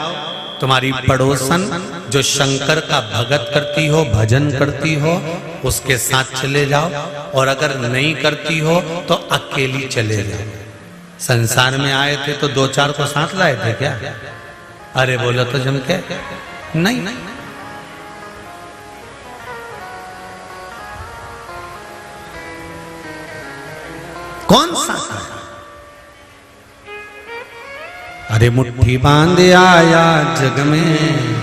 तुम्हारी पड़ोसन जो शंकर का भगत करती हो, भजन करती हो, उसके साथ चले जाओ, और अगर नहीं करती हो तो अकेली चले जाओ। संसार में आए थे तो दो चार को साथ लाए थे क्या? अरे बोलो तो जम के नहीं। कौन सा? अरे मुट्ठी बांध आया जग में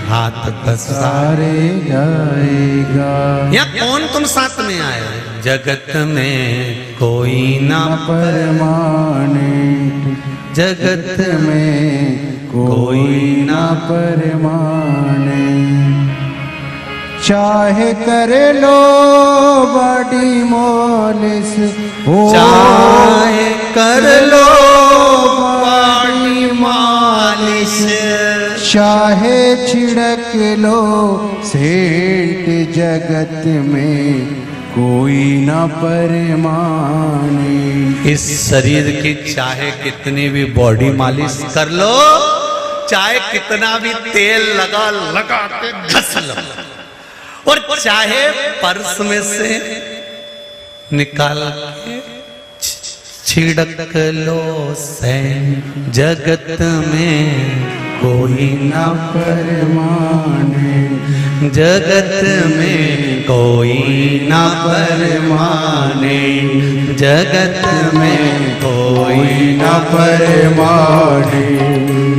हाथ पसारे जाएगा। या कौन तुम साथ में आए? जगत में कोई ना परमाने, जगत में कोई ना परमाने। चाहे कर लो बड़ी मोलिस, चाहे कर लो बड़ी मालिश, चाहे छिड़क लो सेंट, जगत में कोई ना परमाने। इस शरीर की चाहे कितनी भी बॉडी मालिश कर लो, चाहे कितना भी तेल लगा लगा के घस लो, और चाहे पर्स में से निकाल के छिड़क लो सैन, जगत में कोई ना परमाने। जगत में कोई ना परमाने, जगत में कोई ना परमाने,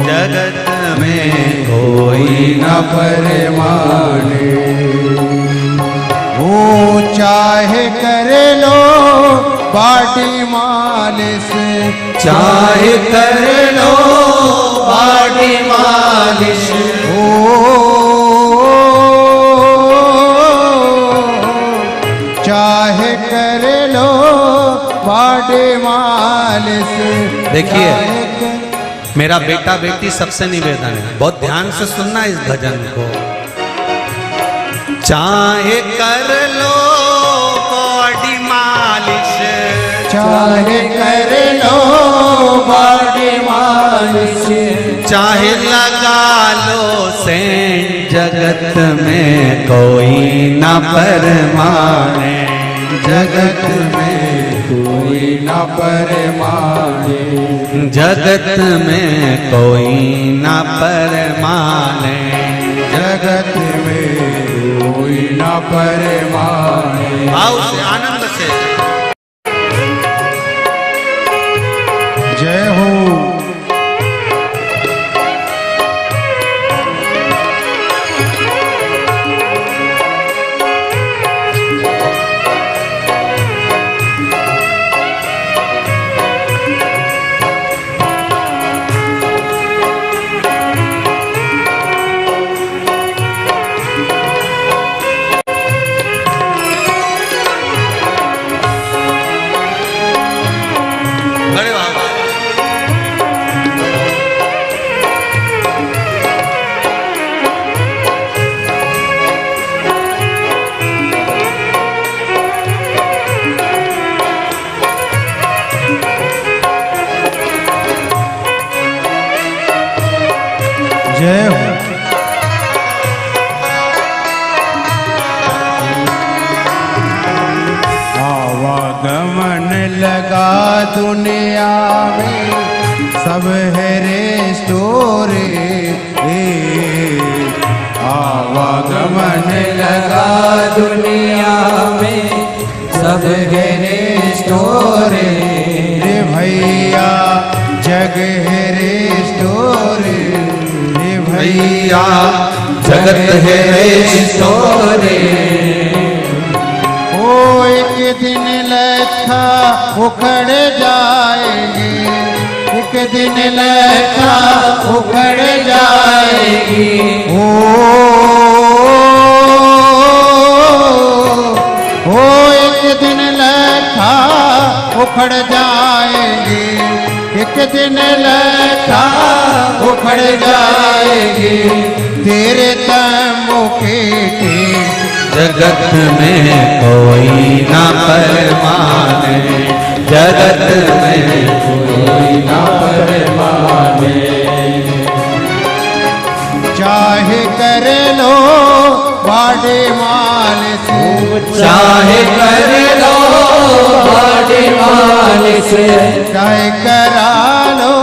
जगत में कोई ना परमाने। वो चाहे कर लो बाटी मालिश, चाहे कर लो बॉडी मालिश, चाहे कर लो बॉडी मालिश। देखिए मेरा बेटा बेटी सबसे निवेदन है, बहुत ध्यान से सुनना इस भजन को। चाहे कर लो बॉडी मालिश, चाहे कर लो बॉडी मालिश, चाहे लगा लो सेंट, जगत में कोई ना परमाने, जगत में कोई ना परमाने। जगत में कोई ना परमाने, जगत में कोई ना परमाने। भाव से आनंद से जय हो। जय हो। आवागमन लगा दुनिया में, सब है रेस्टोरे। आवागमन लगा दुनिया में, सब है रेस्टोरे। रे भैया जग है रेस्टोरे। रे भैया जगत है रेस्टोरे। ओ एक दिन लेखा उखड़ जाएगी, एक दिन लेखा उखड़ जाएगी। ओ एक दिन लेखा उखड़ जाएगी, एक दिन लेखा उखड़ जाएगी। तेरे तंबू की जगत में कोई ना परमाने, जगत में कोई ना परमाने। चाहे कर लो बाड़े माल से, चाहे कर लो बाड़े माल से, चाहे करा लो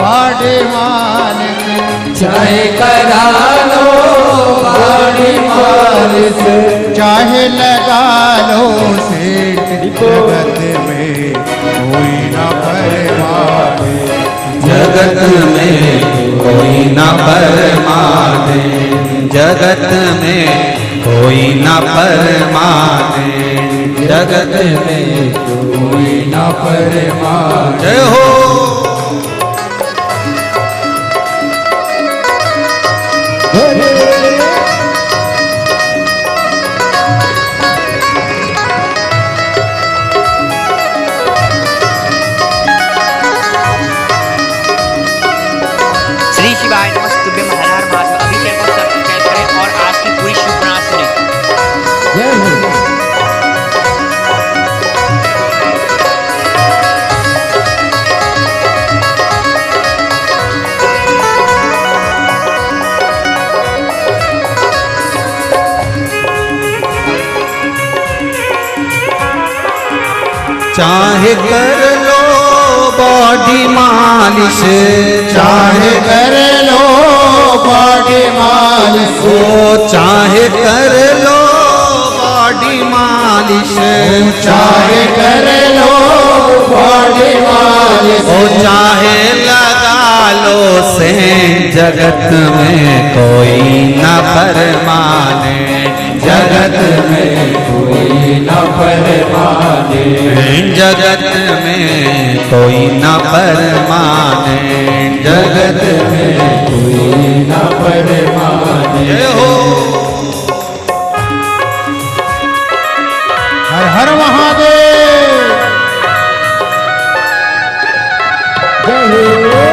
बाड़े माल से, चाहे करा लो बाड़े माल से, चाहे लगा लो सेठ। जगत में कोई ना परमाने, जगत में कोई ना परमाने, जगत में कोई ना परमाने, जगत में कोई ना परमाने। जय हो। श्री शिवाय नमस्तुभ्यं हर हर महादेव। अभी चैनल को सब्सक्राइब करें और आज की पूरी शिव पुराण सुनें। जय हो। चाहे कर लो बॉडी मालिश, चाहे कर लो बॉडी मालिश, ओ चाहे कर लो बॉडी मालिश, चाहे कर लो बॉडी मालिश, ओ चाहे लगा लो से। जगत में कोई न परमाने, जगत में कोई न परमाने, जगत में कोई न परमाने, जगत में कोई न परमाने। जय हो। हर हर महादेव। जय हो।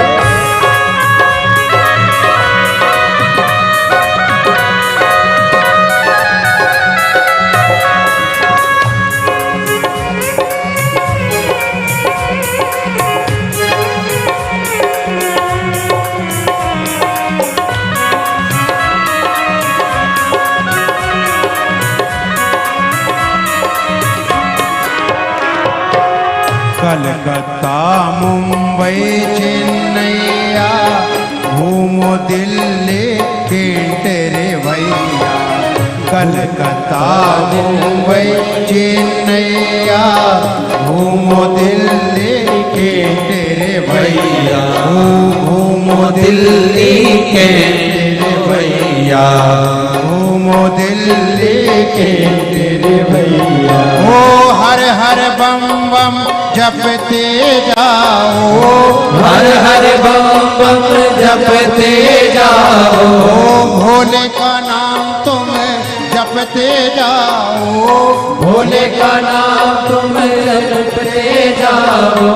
कलकत्ता मुंबई चेन्नैया, घूमो दिल्ली केंटरे भैया। कलकत्ता मुंबई चेन्नैया, घूमो दिल्ली केंटरे भैया। घूमो दिल्ली केंटरे भैया, घूमो दिल्ली केंटरे भैया। ओ हर हर बम बम जपते जाओ, हर हर बम बम जपते जाओ। भोले का नाम तुम जपते जाओ, भोले का नाम तुम जपते जाओ।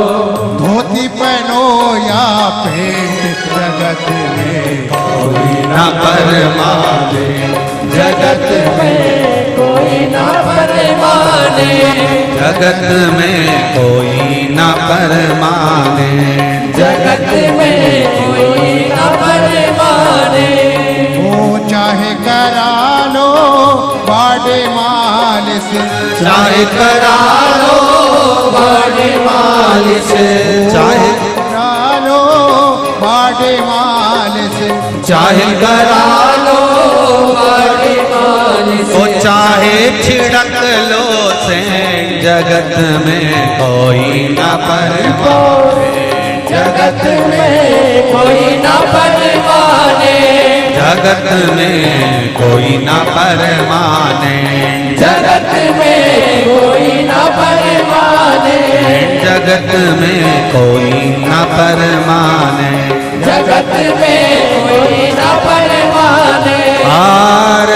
धोती पहनो या पेंट, जगत में कोई न परमाने, जगत में कोई न परमाने, जगत में कोई न परमाने, जगत में कोई न परमाने। चाहे करा लो बड़े मालिश चाहे करा लो बाड़े मालिश चाहे करा लो बड़े मालिश तो चाहे छिड़क लो से जगत में कोई न परवाने जगत में कोई न परवाने जगत में कोई न परवाने जगत में कोई न परवाने जगत में कोई न परवाने जगत में कोई न परवाने हर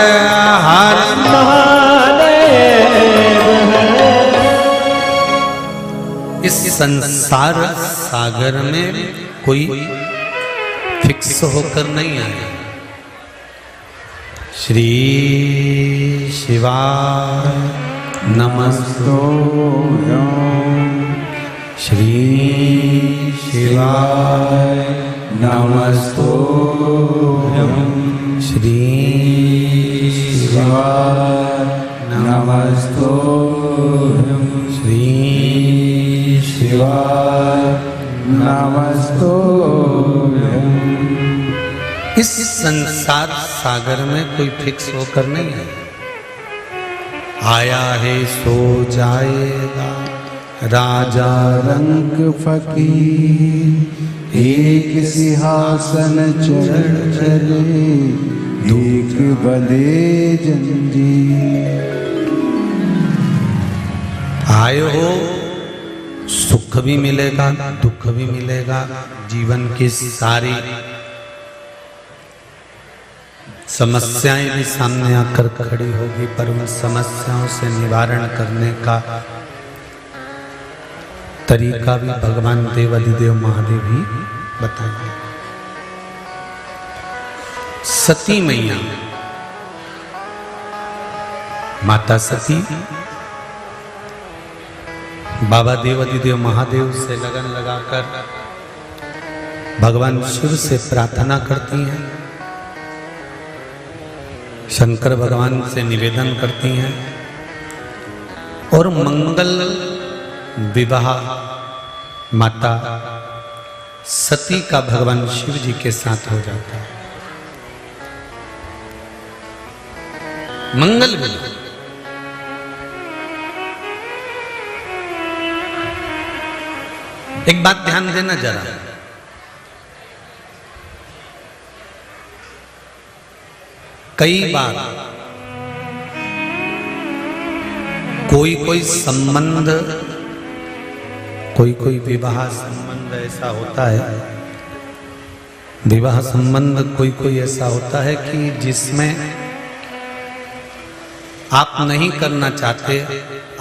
हर इस संसार सागर में कोई फिक्स होकर नहीं आया। श्री शिवाय नमस्तु श्री शिवाय नमस्तु श्री शिवाय नमस्तु श्री शिवाय नमस्तु। इस संसार सागर में कोई फिक्स होकर नहीं है। आया है सो जाएगा राजा रंग फकीर एक सिंहासन चढ़ चले एक बंधे जंजीर। आए हो सुख भी मिलेगा दुख भी मिलेगा, जीवन की सारी समस्याएं भी सामने आकर खड़ी होगी, पर उन समस्याओं से निवारण करने का तरीका भी भगवान देवाधिदेव महादेव ही बताएंगे। सती मैया माता सती बाबा देवाधिदेव महादेव से लगन लगाकर भगवान शिव से प्रार्थना करती हैं, शंकर भगवान से निवेदन करती हैं और मंगल विवाह माता सती का भगवान शिव जी के साथ हो जाता है। मंगल विवाह एक बात ध्यान देना जरा, कई बार कोई कोई संबंध कोई विवाह संबंध ऐसा होता है, विवाह संबंध कोई ऐसा होता है कि जिसमें आप नहीं करना चाहते,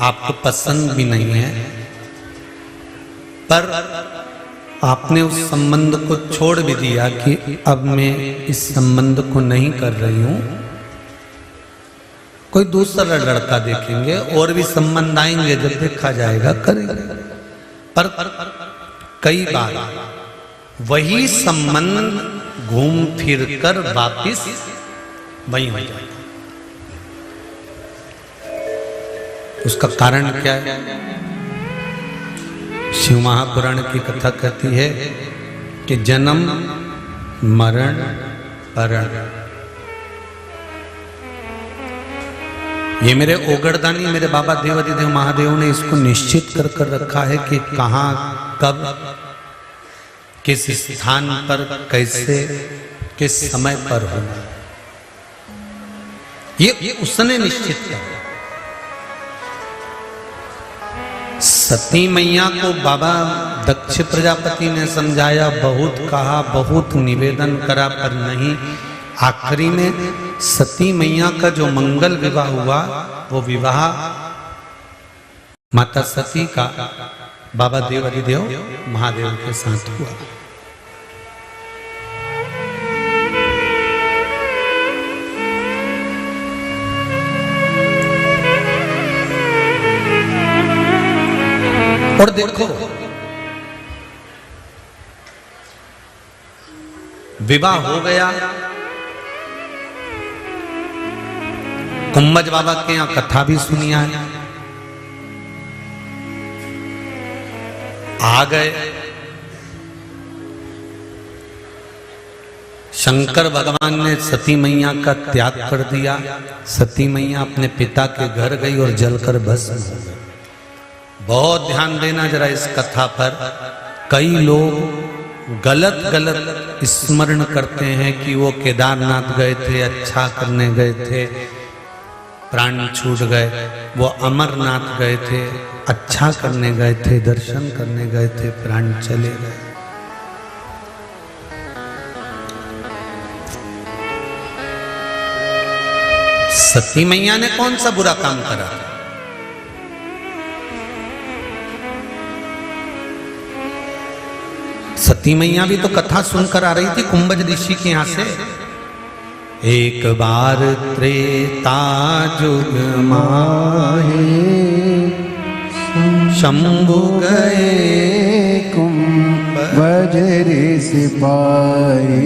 आपको पसंद भी नहीं है, पर आपने उस संबंध को छोड़ भी दिया कि अब मैं इस संबंध को नहीं कर रही हूं, कोई दूसरा लड़का देखेंगे और भी संबंध आएंगे, जब देखा जाएगा करेंगे। पर कई बार वही संबंध घूम फिर कर वापिस वही हो जाए। उसका कारण क्या है? शिव महापुराण की कथा कहती है कि जन्म मरण परण, ये मेरे ओगड़दानी मेरे बाबा देवाधिदेव महादेव ने इसको निश्चित कर रखा है कि कहाँ कब किस स्थान पर कैसे किस समय पर होना, ये उसने निश्चित किया। सती मैया को बाबा दक्ष प्रजापति ने समझाया, बहुत कहा, बहुत निवेदन करा, पर नहीं। आखिरी में सती मैया का जो मंगल विवाह हुआ, वो विवाह माता सती का बाबा देवाधिदेव महादेव के साथ हुआ। और देखो, विवाह हो गया, कुंभज बाबा के यहाँ कथा भी सुनी है। आ गए, शंकर भगवान ने सती मैया का त्याग कर दिया। सती मैया अपने पिता के घर गई और जलकर भस्म हो गई। बहुत ध्यान देना जरा इस कथा पर। कई लोग गलत स्मरण करते हैं कि वो केदारनाथ गए थे, अच्छा करने गए थे, प्राण छूट गए। वो अमरनाथ गए थे, अच्छा करने गए थे, दर्शन करने गए थे, प्राण चले गए। सती मैया ने कौन सा बुरा काम करा? सती मैया भी तो कथा सुनकर आ रही थी कुंभज ऋषि के यहां से। एक बार त्रेता जुग माहे शंभु गए कुंभज ऋषि पाए।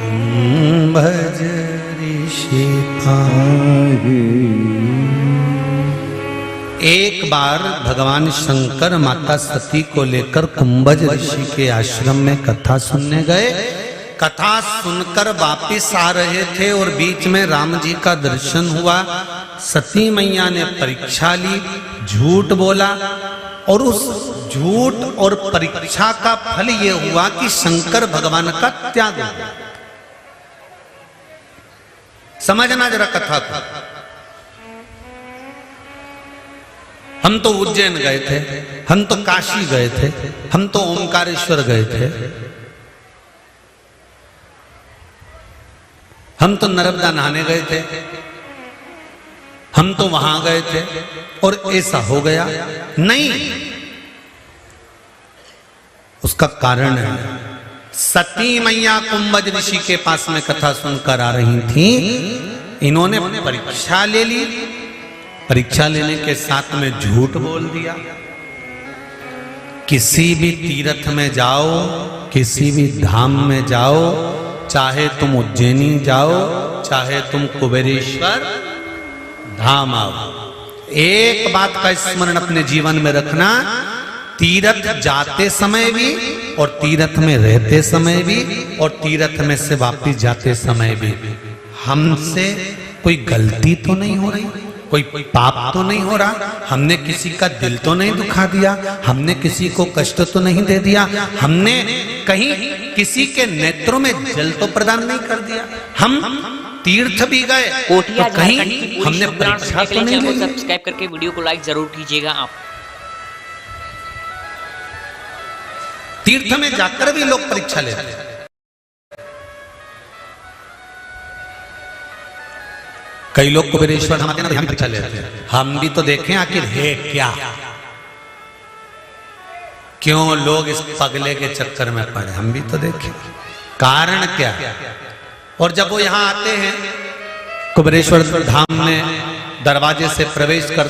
कुंभज ऋषि पाए। एक बार भगवान शंकर माता सती को लेकर कुंभज ऋषि के आश्रम में कथा सुनने गए। कथा सुनकर वापिस आ रहे थे और बीच में राम जी का दर्शन हुआ। सती मैया ने परीक्षा ली, झूठ बोला और उस झूठ और परीक्षा का फल ये हुआ कि शंकर भगवान का त्याग हो गया। समझना जरा कथा को। हम तो उज्जैन गए थे, हम तो काशी गए थे, हम तो ओंकारेश्वर गए थे, हम तो नर्मदा नहाने गए थे, हम तो वहां गए थे और ऐसा हो गया। नहीं, उसका कारण है सती मैया कुंभज ऋषि के पास में कथा सुनकर आ रही थी। इन्होंने परीक्षा ले ली, परीक्षा लेने के साथ में झूठ बोल दिया। किसी भी तीर्थ में जाओ, किसी भी धाम में जाओ, चाहे तुम उज्जैनी जाओ, चाहे तुम कुबेरेश्वर धाम आओ, एक बात का स्मरण अपने जीवन में रखना। तीर्थ जाते समय भी और तीर्थ में रहते समय भी और तीर्थ में से वापिस जाते समय भी हमसे कोई गलती तो नहीं हो रही, कोई पाप तो नहीं हो रहा, हमने किसी का दिल तो नहीं दुखा दिया, हमने किसी को कष्ट तो नहीं दे दिया, हमने कहीं किसी के नेत्रों में जल तो प्रदान नहीं कर दिया। हम तीर्थ भी गए कोटिया तो कहीं झारखंड की पूरी हमने शुभ पुराण परीक्षा सुनने के तो लिए नहीं चैनल को ली। सब्सक्राइब करके वीडियो को लाइक जरूर कीजिएगा आप। तीर्थ में जाकर भी लोग परीक्षा लेते हैं। कई लोग कुबेरेश्वर धाम आते हैं ना, परीक्षा लेते हैं। हम भी तो देखें आखिर है क्या, क्यों लोग इस पगले के चक्कर में पड़े, हम भी तो देखें कारण क्या। और जब वो यहां आते हैं कुबेरेश्वर धाम में दरवाजे से प्रवेश करते